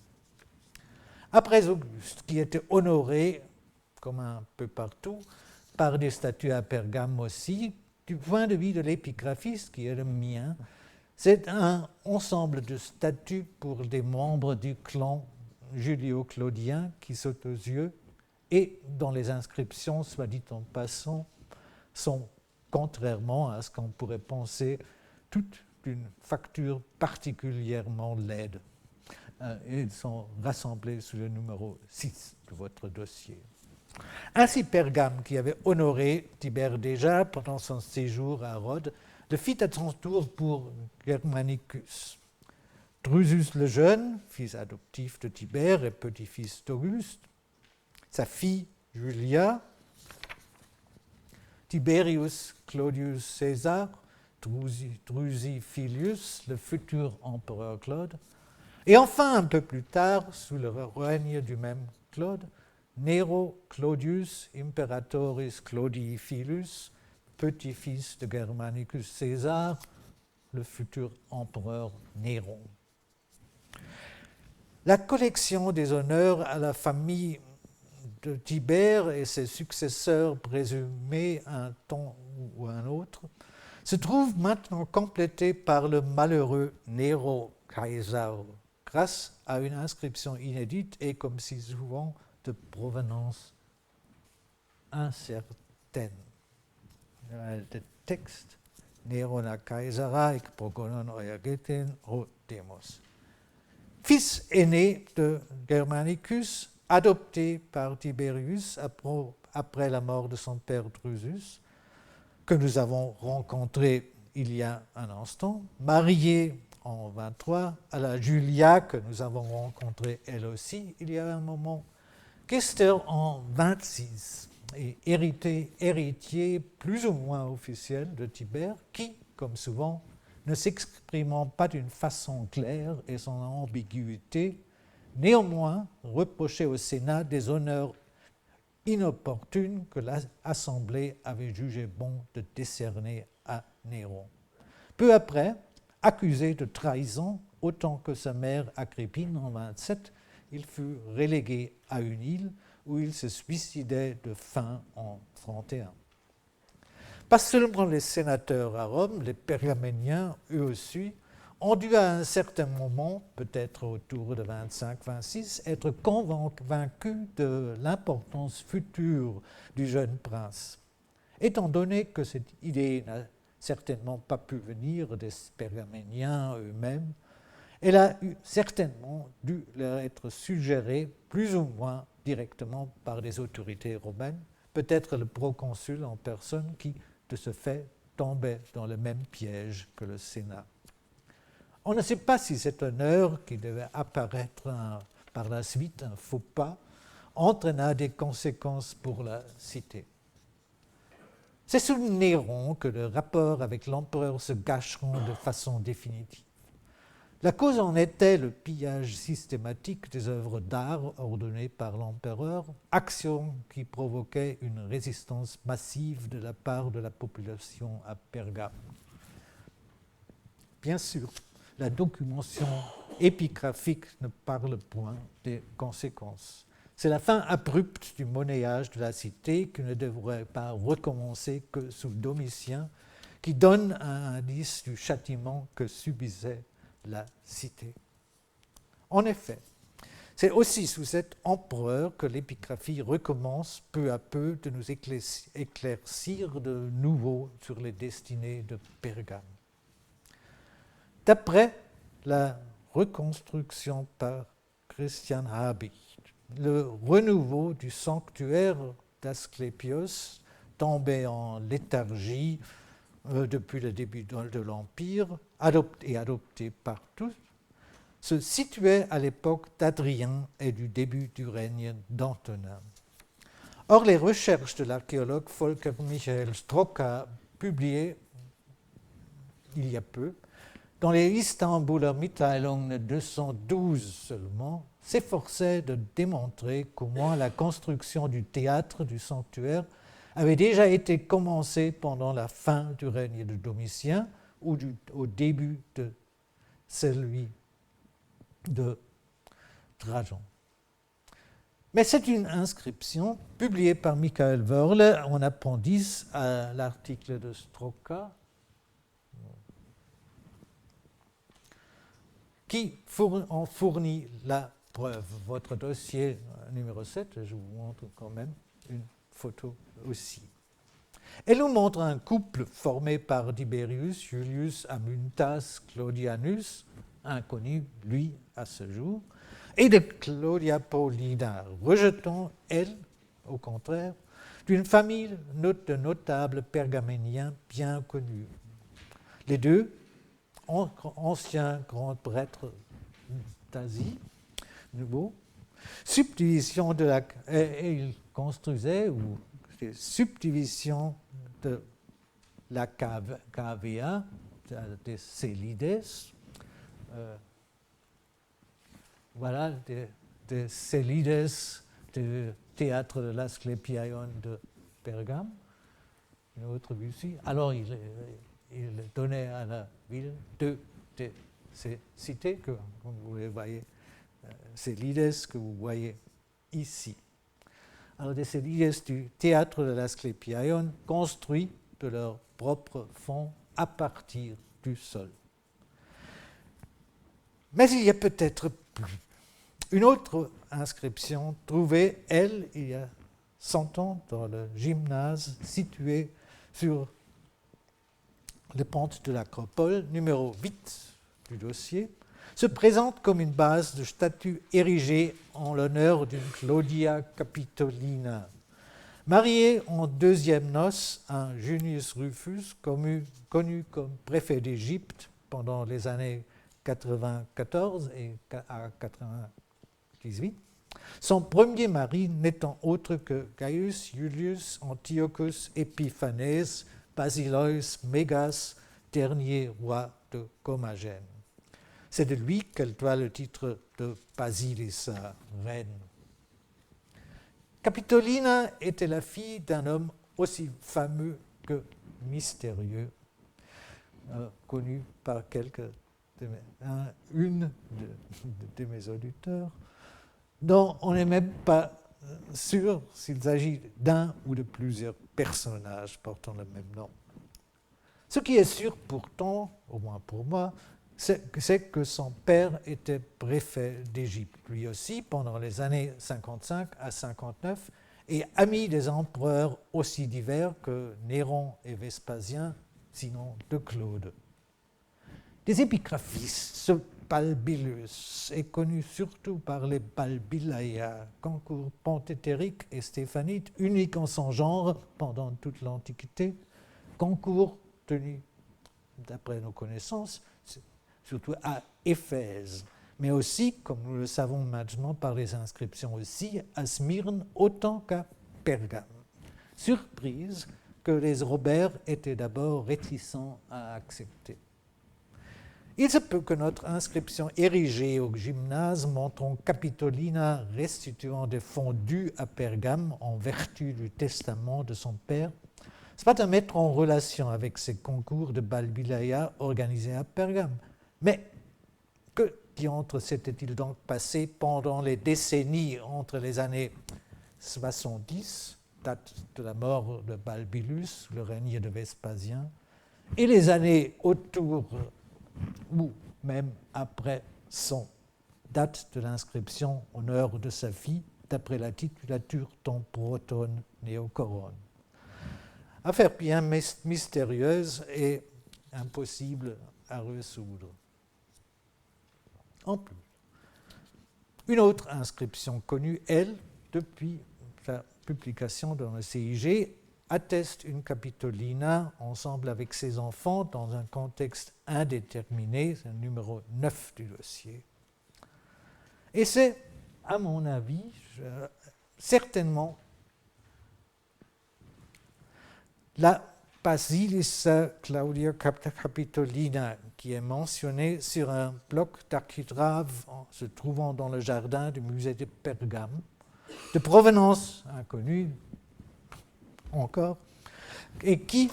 Après Auguste, qui était honoré, comme un peu partout, par des statues à Pergame aussi, du point de vue de l'épigraphiste, qui est le mien, c'est un ensemble de statuts pour des membres du clan julio-claudien qui sautent aux yeux et dont les inscriptions, soit dit en passant, sont, contrairement à ce qu'on pourrait penser, toute d'une facture particulièrement laide. Ils sont rassemblés sous le numéro 6 de votre dossier. Ainsi Pergame, qui avait honoré Tibère déjà pendant son séjour à Rhodes, le fit à son tour pour Germanicus. Drusus le Jeune, fils adoptif de Tibère et petit-fils d'Auguste, sa fille Julia, Tiberius Claudius César, Drusifilius, le futur empereur Claude, et enfin, un peu plus tard, sous le règne du même Claude, Nero Claudius Imperatoris Claudii Filus, petit-fils de Germanicus César, le futur empereur Néron. La collection des honneurs à la famille de Tibère et ses successeurs présumés un temps ou un autre se trouve maintenant complétée par le malheureux Nero Caesar, grâce à une inscription inédite et, comme si souvent, de provenance incertaine. Le texte Nerona Caesara et Progonon Oiageten Demos. Fils aîné de Germanicus, adopté par Tiberius après la mort de son père Drusus, que nous avons rencontré il y a un instant, marié en 23 à la Julia que nous avons rencontrée elle aussi il y a un moment, Quaestor en 26 et héritier plus ou moins officiel de Tibère qui, comme souvent, ne s'exprimant pas d'une façon claire et sans ambiguïté, néanmoins reprochait au Sénat des honneurs inopportunes que l'Assemblée avait jugé bon de décerner à Néron. Peu après, accusé de trahison, autant que sa mère Agrippine en 27, il fut relégué à une île où il se suicidait de faim en 31. Pas seulement les sénateurs à Rome, les Pergaméniens, eux aussi, ont dû à un certain moment, peut-être autour de 25-26, être convaincus de l'importance future du jeune prince. Étant donné que cette idée n'a certainement pas pu venir des Pergaméniens eux-mêmes, elle a certainement dû leur être suggérée plus ou moins directement par des autorités romaines, peut-être le proconsul en personne qui, de ce fait, tombait dans le même piège que le Sénat. On ne sait pas si cet honneur, qui devait apparaître par la suite un faux pas, entraîna des conséquences pour la cité. C'est sous Néron que le rapport avec l'empereur se gâcheront de façon définitive. La cause en était le pillage systématique des œuvres d'art ordonnées par l'empereur, action qui provoquait une résistance massive de la part de la population à Pergame. Bien sûr, la documentation épigraphique ne parle point des conséquences. C'est la fin abrupte du monnayage de la cité qui ne devrait pas recommencer que sous Domitien, qui donne un indice du châtiment que subissait la cité. En effet, c'est aussi sous cet empereur que l'épigraphie recommence peu à peu de nous éclaircir de nouveau sur les destinées de Pergame. D'après la reconstruction par Christian Habicht, le renouveau du sanctuaire d'Asclépios, tombé en léthargie depuis le début de l'Empire, adopté par tous, se situait à l'époque d'Adrien et du début du règne d'Antonin. Or, les recherches de l'archéologue Volker Michael Stroka, publiées il y a peu, dans les Istanbuler Mitteilungen 212 seulement, s'efforçaient de démontrer comment la construction du théâtre du sanctuaire avait déjà été commencée pendant la fin du règne de Domitien ou au début de celui de Trajan. Mais c'est une inscription publiée par Michael Wörle en appendice à l'article de Strocca, qui en fournit la preuve. Votre dossier numéro 7, je vous montre quand même une photo aussi. Elle nous montre un couple formé par Tiberius Julius Amyntas Claudianus, inconnu, lui, à ce jour, et de Claudia Paulina, rejetant, elle, au contraire, d'une famille de notables pergaméniens bien connus. Les deux, anciens grands prêtres d'Asie, nouveau, subdivision de la... Et ils construisaient, ou subdivision de la cavea, des Célides, voilà, des Célides du théâtre de l'Asclépiaion de Pergame, une autre vue ici. Alors il donnait à la ville deux de ces cités que vous voyez, Célides que vous voyez ici. Alors des Célides du théâtre de l'Asclépiaion construits de leur propre fonds à partir du sol. Mais il y a peut-être plus. Une autre inscription trouvée, elle, il y a 100 ans, dans le gymnase situé sur les pentes de l'Acropole, numéro 8 du dossier, se présente comme une base de statue érigée en l'honneur d'une Claudia Capitolina, mariée en deuxième noces à un Junius Rufus, connu comme préfet d'Égypte pendant les années 94 et à 98, son premier mari n'étant autre que Gaius Julius Antiochus Epiphanes Basileus Mégas, dernier roi de Commagène. C'est de lui qu'elle doit le titre de Basilissa, reine. Capitolina était la fille d'un homme aussi fameux que mystérieux, connu par une de mes auditeurs, dont on n'est même pas sûr s'il s'agit d'un ou de plusieurs personnages portant le même nom. Ce qui est sûr pourtant, au moins pour moi, c'est que son père était préfet d'Égypte, lui aussi, pendant les années 55 à 59, et ami des empereurs aussi divers que Néron et Vespasien, sinon de Claude. Des épigraphistes, ce Balbillus est connu surtout par les Balbilaia, concours penthétérique et stéphanite, unique en son genre pendant toute l'Antiquité, concours tenu, d'après nos connaissances, surtout à Éphèse, mais aussi, comme nous le savons maintenant par les inscriptions aussi, à Smyrne autant qu'à Pergame. Surprise que les Robert étaient d'abord réticents à accepter. Il se peut que notre inscription érigée au gymnase montrant Capitolina restituant des fonds dus à Pergame en vertu du testament de son père soit à mettre en relation avec ces concours de Balbilaia organisés à Pergame. Mais que diantre s'était-il donc passé pendant les décennies entre les années 70, date de la mort de Balbillus, le règne de Vespasien, et les années autour ou même après son date de l'inscription en honneur de sa fille, d'après la titulature Temproton Neocoron. Affaire bien mystérieuse et impossible à résoudre. En plus, une autre inscription connue, elle, depuis sa publication dans le CIG, atteste une Capitolina ensemble avec ses enfants dans un contexte indéterminé, c'est le numéro 9 du dossier. Et c'est, à mon avis, certainement la Basilissa Claudia Capitolina qui est mentionnée sur un bloc d'architraves se trouvant dans le jardin du musée de Pergame, de provenance inconnue, encore, et qui,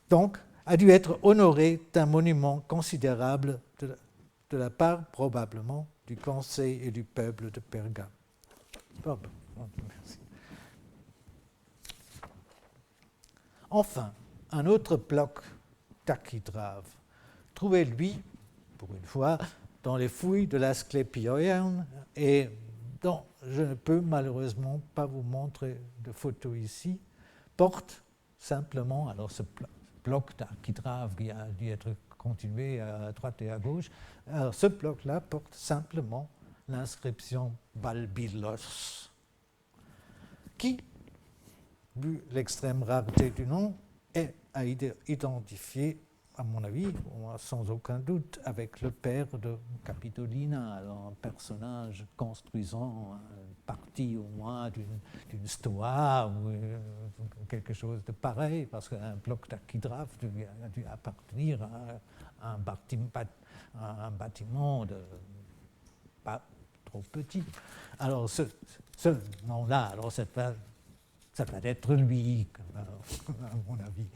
donc, a dû être honoré d'un monument considérable de la part, probablement, du conseil et du peuple de Pergame. Merci. Enfin, un autre bloc tachygraphe, trouvé lui, pour une fois, dans les fouilles de l'Asclépieion et dont je ne peux malheureusement pas vous montrer de photo ici, porte simplement, alors ce bloc tachygraphe qui a dû être continué à droite et à gauche, alors ce bloc-là porte simplement l'inscription Balbilos, qui, vu l'extrême rareté du nom, est à identifier, à mon avis, sans aucun doute, avec le père de Capitolina, alors un personnage construisant une partie au moins d'une stoa ou quelque chose de pareil, parce qu'un bloc tachygraphe a dû appartenir à un bâtiment de pas trop petit. Alors ce nom-là, alors ça va être lui, à mon avis.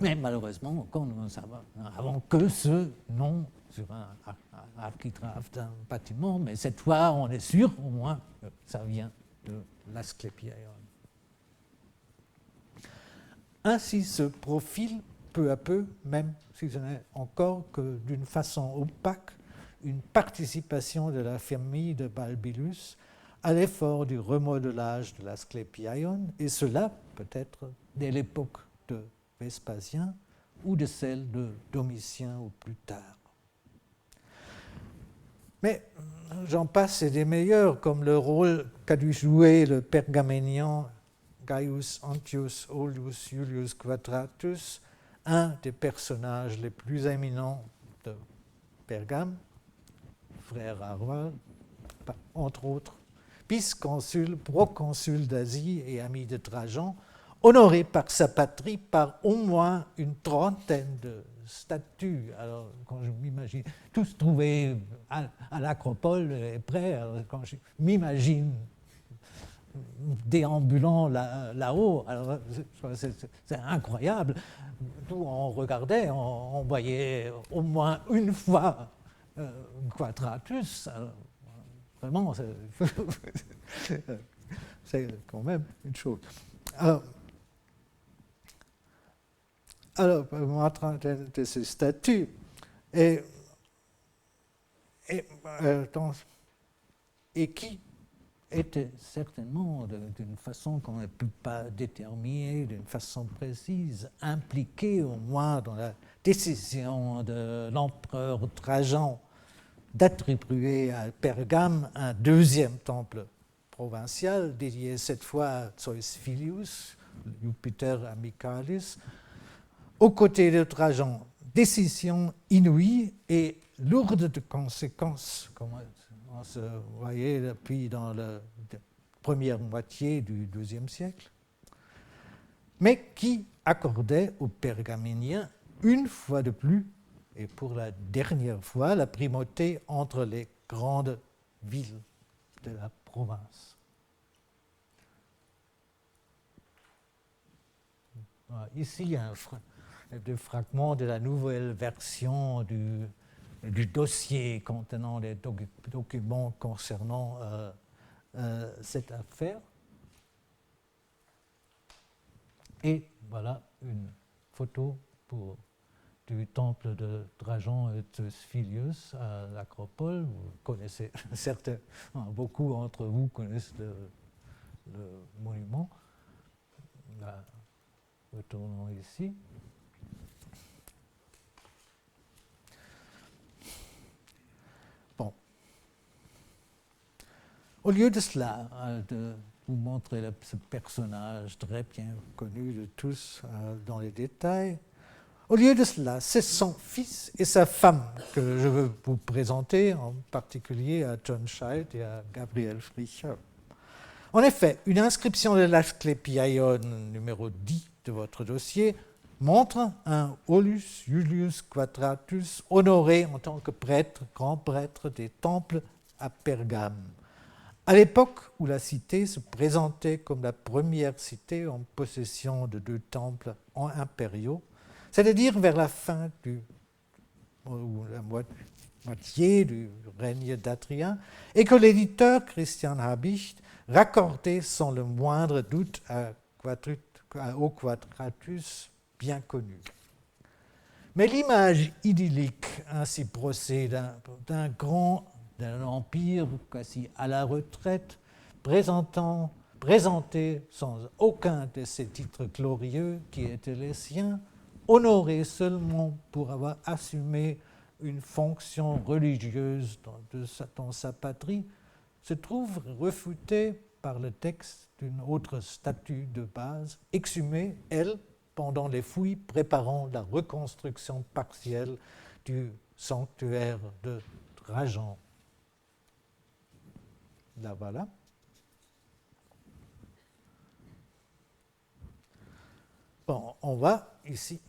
Mais malheureusement, quand nous n'avons que ce nom sur un architrave d'un bâtiment, mais cette fois, on est sûr au moins que ça vient de l'Asclépieion. Ainsi se profile peu à peu, même si ce n'est encore que d'une façon opaque, une participation de la famille de Balbillus à l'effort du remodelage de l'Asclépieion, et cela peut-être dès l'époque de Vespasien ou de celle de Domitien ou plus tard. Mais j'en passe et des meilleurs, comme le rôle qu'a dû jouer le pergaménian Gaius Antius Aulus Iulius Quadratus, un des personnages les plus éminents de Pergame, frère Harold, entre autres, vice-consul, proconsul d'Asie et ami de Trajan, honoré par sa patrie par au moins une trentaine de statues. Alors, quand je m'imagine, tous trouvés à l'Acropole et prêts, alors, quand je m'imagine déambulant là-haut, alors c'est incroyable. D'où on regardait, on voyait au moins une fois Quadratus. Alors, vraiment, c'est quand même une chose. Alors, en train de ces statues, et qui était certainement, d'une façon qu'on ne peut pas déterminer, d'une façon précise, impliqué au moins dans la décision de l'empereur Trajan d'attribuer à Pergame un deuxième temple provincial, dédié cette fois à Zeus Filius, Jupiter Amicalis, aux côtés de Trajan. Décision inouïe et lourde de conséquences, comme on se voyait depuis dans la première moitié du XIIe siècle, mais qui accordait aux Pergaméniens, une fois de plus, et pour la dernière fois, la primauté entre les grandes villes de la province. Voilà, ici, il y a des fragments de la nouvelle version du dossier contenant les documents concernant cette affaire. Et voilà une photo du temple de Trajan et de Filius à l'Acropole. Vous connaissez, certains, beaucoup d'entre vous connaissent le monument. Là, retournons ici. Bon. Au lieu de cela, de vous montrer ce personnage très bien connu de tous dans les détails, au lieu de cela, c'est son fils et sa femme que je veux vous présenter, en particulier à John Child et à Gabriel Fricher. En effet, une inscription de l'Asclépieion numéro 10 de votre dossier montre un Aulus Iulius Quadratus honoré en tant que prêtre, grand prêtre des temples à Pergame. À l'époque où la cité se présentait comme la première cité en possession de 2 temples impériaux, c'est-à-dire vers la fin du ou la moitié du règne d'Adrien, et que l'éditeur Christian Habicht raccordait sans le moindre doute au Quadratus bien connu. Mais l'image idyllique ainsi brossée d'un empire quasi à la retraite, présenté sans aucun de ces titres glorieux qui étaient les siens, honoré seulement pour avoir assumé une fonction religieuse dans sa patrie, se trouve refuté par le texte d'une autre statue de base, exhumée, elle, pendant les fouilles préparant la reconstruction partielle du sanctuaire de Trajan. Là, voilà. Bon, on va ici.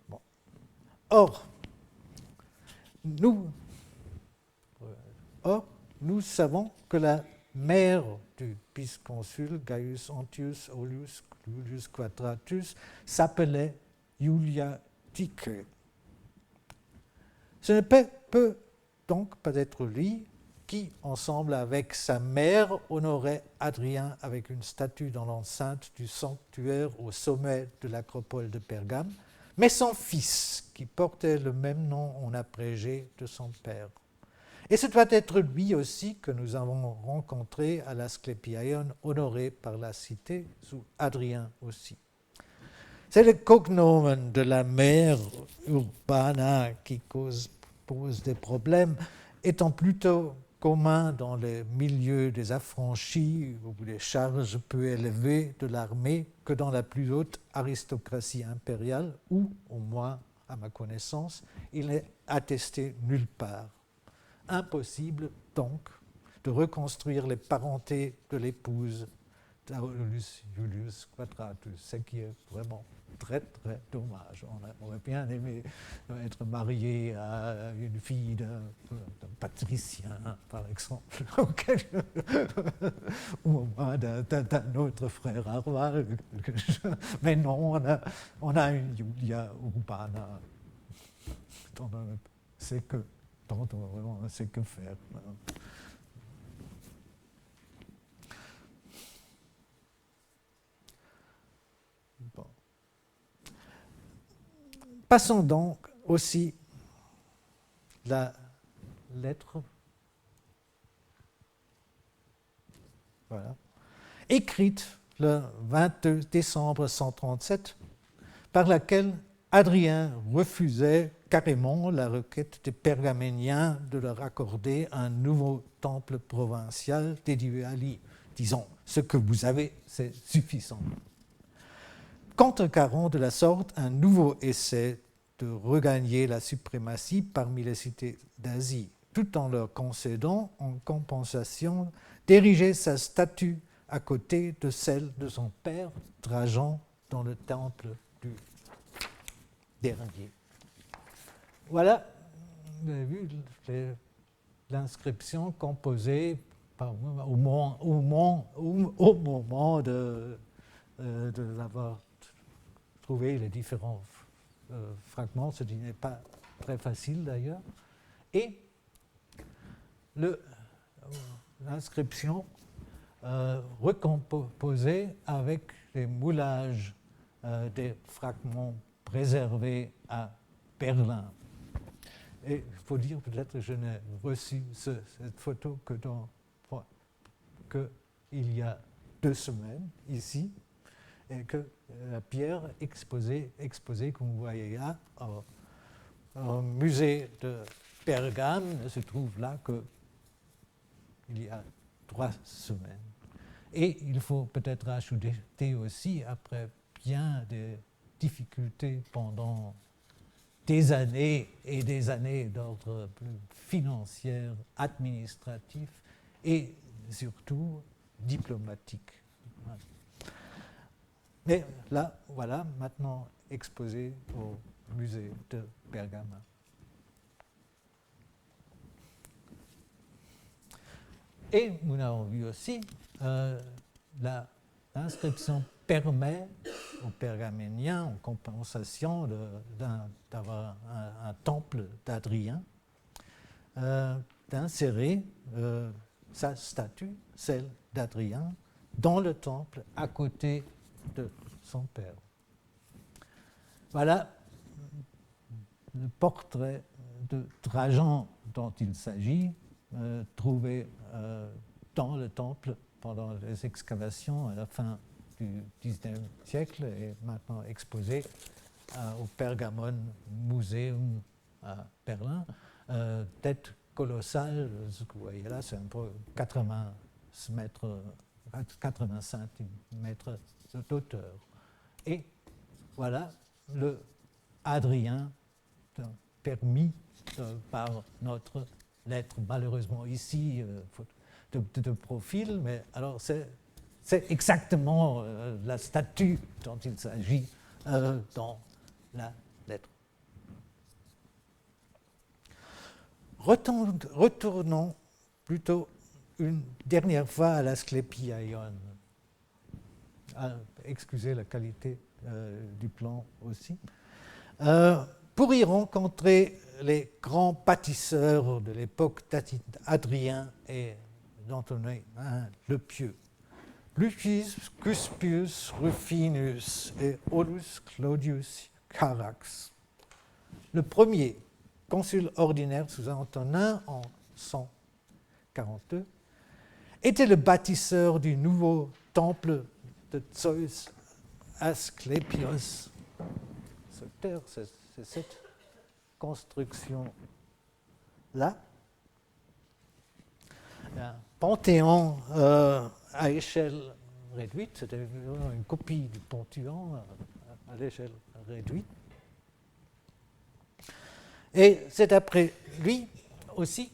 Bon. Or, nous savons que la mère du vice-consul Gaius Antius Julius Quadratus s'appelait Julia Tique. Ce ne peut donc pas être lui qui, ensemble avec sa mère, honorait Adrien avec une statue dans l'enceinte du sanctuaire au sommet de l'acropole de Pergame, mais son fils, qui portait le même nom en abrégé de son père. Et ce doit être lui aussi que nous avons rencontré à l'Asclépieion, honoré par la cité, sous Adrien aussi. C'est le cognomen de la mère Urbana qui pose des problèmes, étant plutôt commun dans les milieux des affranchis ou des charges peu élevées de l'armée que dans la plus haute aristocratie impériale, où, au moins à ma connaissance, il n'est attesté nulle part. Impossible, donc, de reconstruire les parentés de l'épouse d'Aulus Julius Quadratus, ce qui est vraiment très, très dommage. On aurait bien aimé être marié à une fille d'un patricien, par exemple, ou au moins d'un autre frère Arva. Mais non, on a une Julia Urbana dont on ne sait que faire. Bon. Passons donc aussi la lettre, voilà, écrite le 22 décembre 137, par laquelle Adrien refusait carrément la requête des Pergaméniens de leur accorder un nouveau temple provincial dédié à lui. Disons, ce que vous avez, c'est suffisant. Contrecarrant de la sorte un nouveau essai de regagner la suprématie parmi les cités d'Asie, tout en leur concédant, en compensation, d'ériger sa statue à côté de celle de son père, Trajan, dans le temple du dernier. Voilà, vous avez vu l'inscription composée au moment de l'avoir trouvé les différents fragments, ce qui n'est pas très facile d'ailleurs. Et l'inscription recomposée avec les moulages des fragments préservés à Berlin. Et il faut dire, peut-être que je n'ai reçu cette photo qu'il y a 2 semaines, ici, et que la pierre exposée, comme vous voyez là, au musée de Pergame, ne se trouve là qu'il y a 3 semaines. Et il faut peut-être ajouter aussi, après bien des difficultés pendant des années et des années d'ordre plus financier, administratif et surtout diplomatique. Mais là, voilà, maintenant exposé au musée de Pergame. Et nous avons vu aussi, l'inscription permet aux Pergaméniens en compensation d'avoir un temple d'Adrien, d'insérer sa statue, celle d'Adrien, dans le temple à côté de son père. Voilà le portrait de Trajan dont il s'agit, trouvé dans le temple pendant les excavations à la fin du XIXe siècle et maintenant exposé au Pergamon Museum à Berlin. Tête colossale, ce que vous voyez là, c'est un peu 80 cm d'auteur. Et voilà le Hadrien permis par notre lettre, malheureusement ici de profil, mais alors c'est exactement la statue dont il s'agit dans la lettre. Retournons plutôt une dernière fois à l'Asclépiaion. Excusez la qualité du plan aussi. Pour y rencontrer les grands bâtisseurs de l'époque d'Adrien et d'Antonin le Pieux, Lucius Cuspius Rufinus et Aulus Claudius Carax. Le premier, consul ordinaire sous Antonin en 142, était le bâtisseur du nouveau temple de Zeus Asclépios. C'est cette construction-là. Un panthéon à échelle réduite, c'était une copie du Panthéon à l'échelle réduite. Et c'est après lui aussi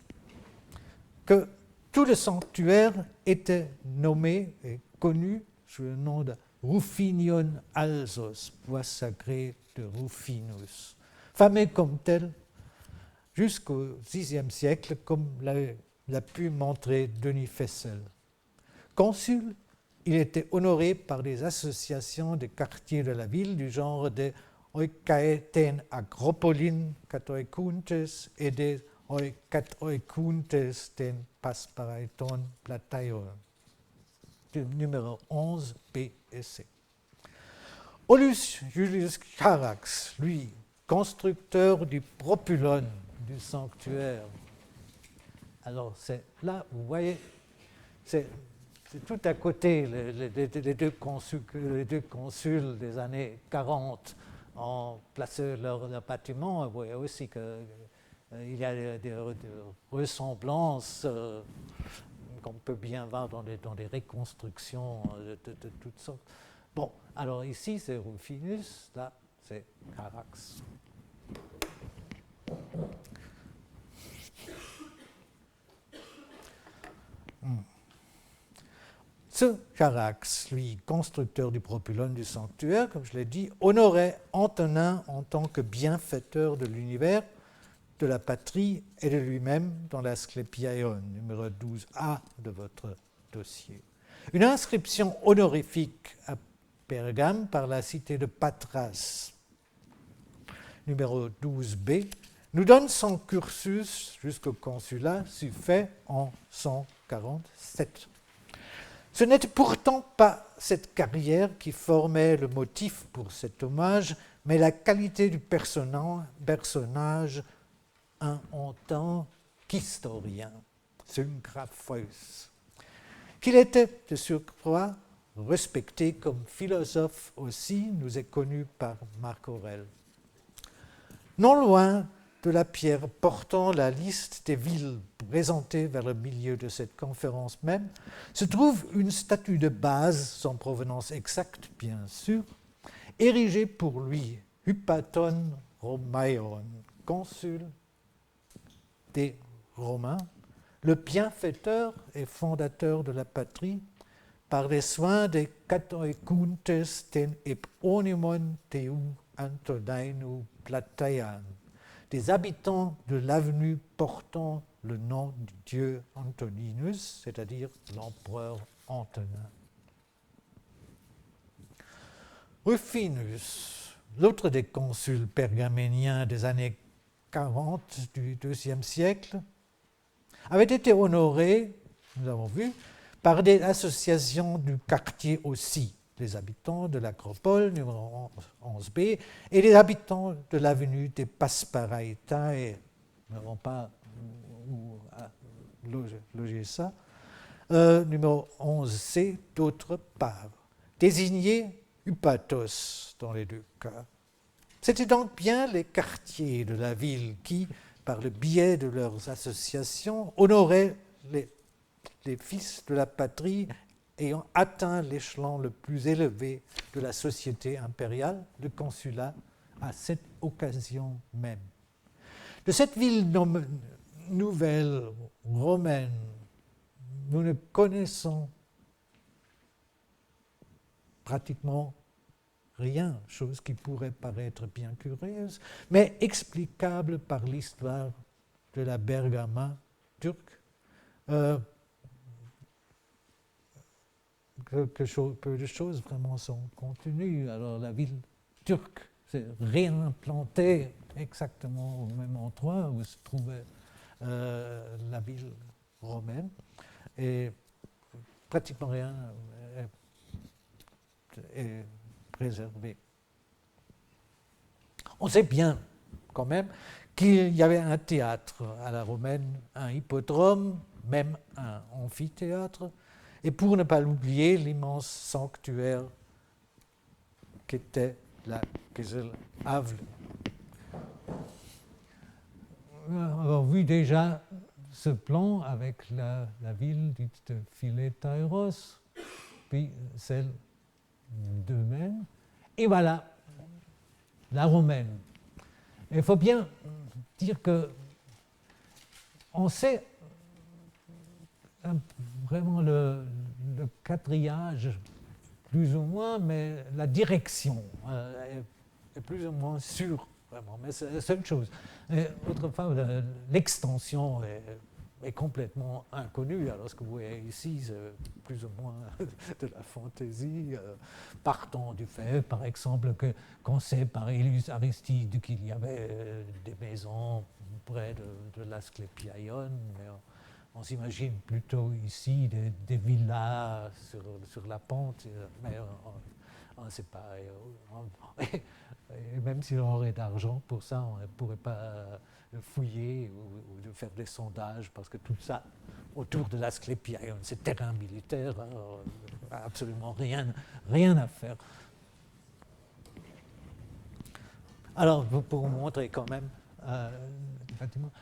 que tout le sanctuaire était nommé et connu sous le nom de Rufinion Alsos, bois sacré de Rufinus, fameux comme tel jusqu'au VIe siècle, comme l'a pu montrer Denis Fessel. Consul, il était honoré par des associations de quartiers de la ville du genre des Oikaeten Agropolin Katoikuntes et des Oikatoikuntes den Pasparaiton Plataion, numéro 11, B et C. Aulus Julius Carax, lui, constructeur du propylone du sanctuaire. Alors, c'est là, vous voyez, c'est tout à côté, les deux consuls des années 40 ont placé leur bâtiment. Vous voyez aussi qu'il y a des ressemblances qu'on peut bien voir dans des reconstructions de toutes sortes. Bon, alors ici c'est Rufinus, là c'est Carax. Ce Carax, lui, constructeur du propylone du sanctuaire, comme je l'ai dit, honorait Antonin en tant que bienfaiteur de l'univers, de la patrie et de lui-même dans l'Asclépiaion, numéro 12A de votre dossier. Une inscription honorifique à Pergame par la cité de Patras, numéro 12B, nous donne son cursus jusqu'au consulat, fait en 147. Ce n'était pourtant pas cette carrière qui formait le motif pour cet hommage, mais la qualité du personnage en tant qu'historien, Syngraphos, qu'il était de surcroît respecté comme philosophe aussi, nous est connu par Marc Aurèle. Non loin de la pierre portant la liste des villes présentées vers le milieu de cette conférence même, se trouve une statue de base, sans provenance exacte bien sûr, érigée pour lui, Hypaton Romaion, consul des Romains, le bienfaiteur et fondateur de la patrie, par les soins des Katoikuntes ten eponymon teu Antoninu Plataian, des habitants de l'avenue portant le nom du dieu Antoninus, c'est-à-dire l'empereur Antonin. Rufinus, l'autre des consuls pergaméniens des années 40 du IIe siècle, avait été honoré, nous avons vu, par des associations du quartier aussi, les habitants de l'Acropole, numéro 11b, et les habitants de l'avenue des Pasparaïta, et nous n'avons pas où loger ça, numéro 11c, d'autre part, désignés Upatos dans les deux cas. C'était donc bien les quartiers de la ville qui, par le biais de leurs associations, honoraient les fils de la patrie ayant atteint l'échelon le plus élevé de la société impériale, le consulat, à cette occasion même. De cette ville nouvelle romaine, nous ne connaissons pratiquement rien, chose qui pourrait paraître bien curieuse, mais explicable par l'histoire de la Bergama turque. Peu de choses vraiment sont contenues. Alors la ville turque s'est réimplantée exactement au même endroit où se trouvait la ville romaine, et pratiquement rien est préservé. On sait bien quand même qu'il y avait un théâtre à la romaine, un hippodrome, même un amphithéâtre, et pour ne pas l'oublier, l'immense sanctuaire qu'était la Kızılavlu. On a vu déjà ce plan avec la ville dite de Philétaïros, puis celle d'eux-mêmes, et voilà, la romaine. Il faut bien dire que on sait vraiment le quadrillage, plus ou moins, mais la direction est plus ou moins sûre, vraiment, mais c'est la seule chose. Et autrefois, l'extension est complètement inconnue. Alors, ce que vous voyez ici, c'est plus ou moins de la fantaisie, partant du fait, par exemple, qu'on sait par Élus Aristide qu'il y avait des maisons près de l'Asclépiaion, mais on s'imagine plutôt ici des villas sur la pente, mais on ne sait pas. Et même si on aurait d'argent pour ça, on ne pourrait pas fouiller ou de faire des sondages, parce que tout ça, autour de l'Asclépiaion, c'est terrain militaire, absolument rien à faire. Alors, pour vous montrer quand même,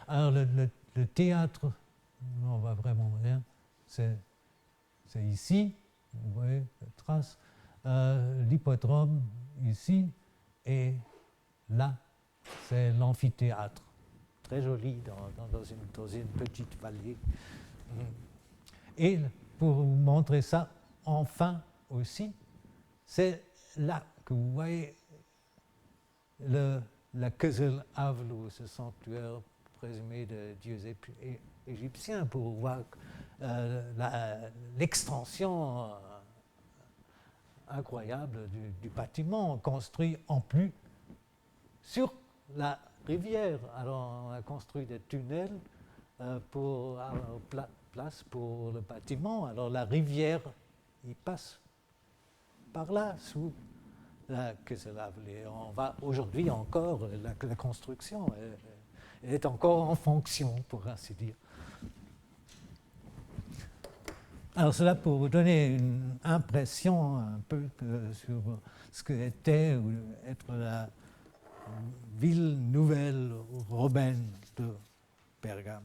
alors le théâtre, on voit vraiment rien, c'est ici, vous voyez la trace, l'hippodrome ici, et là, c'est l'amphithéâtre. Très joli dans une petite vallée. Et pour vous montrer ça, enfin aussi, c'est là que vous voyez la Kızılavlu, ce sanctuaire présumé de dieux égyptiens, pour voir l'extension incroyable du bâtiment, construit en plus sur la rivière. Alors on a construit des tunnels pour place pour le bâtiment. Alors la rivière, il passe par là, sous la Kızılavlu. Et on va aujourd'hui encore, la construction est encore en fonction, pour ainsi dire. Alors cela pour vous donner une impression un peu sur ce que était ou être la ville nouvelle romaine de Pergame.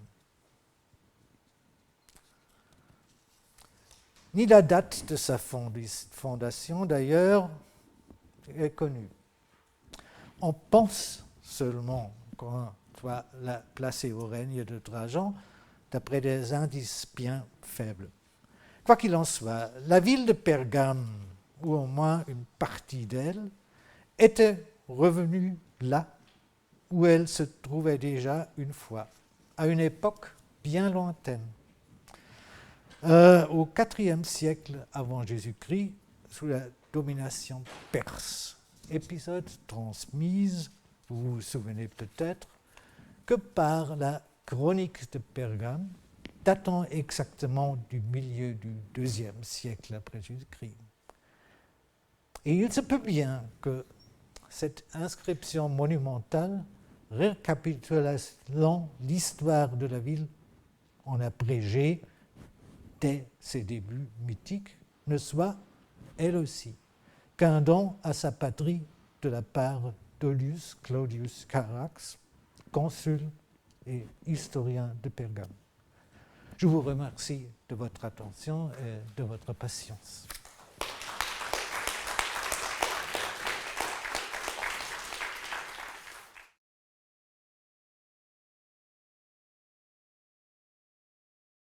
Ni la date de sa fondation d'ailleurs est connue. On pense seulement qu'on doit la placer au règne de Trajan d'après des indices bien faibles. Quoi qu'il en soit, la ville de Pergame, ou au moins une partie d'elle, était revenue là où elle se trouvait déjà une fois, à une époque bien lointaine. Au IVe siècle avant Jésus-Christ, sous la domination perse. Épisode transmise, vous vous souvenez peut-être, que par la chronique de Pergame, datant exactement du milieu du IIe siècle après Jésus-Christ. Et il se peut bien que cette inscription monumentale, récapitulant l'histoire de la ville en abrégé dès ses débuts mythiques, ne soit, elle aussi, qu'un don à sa patrie de la part d'Aulus Claudius Carax, consul et historien de Pergame. Je vous remercie de votre attention et de votre patience.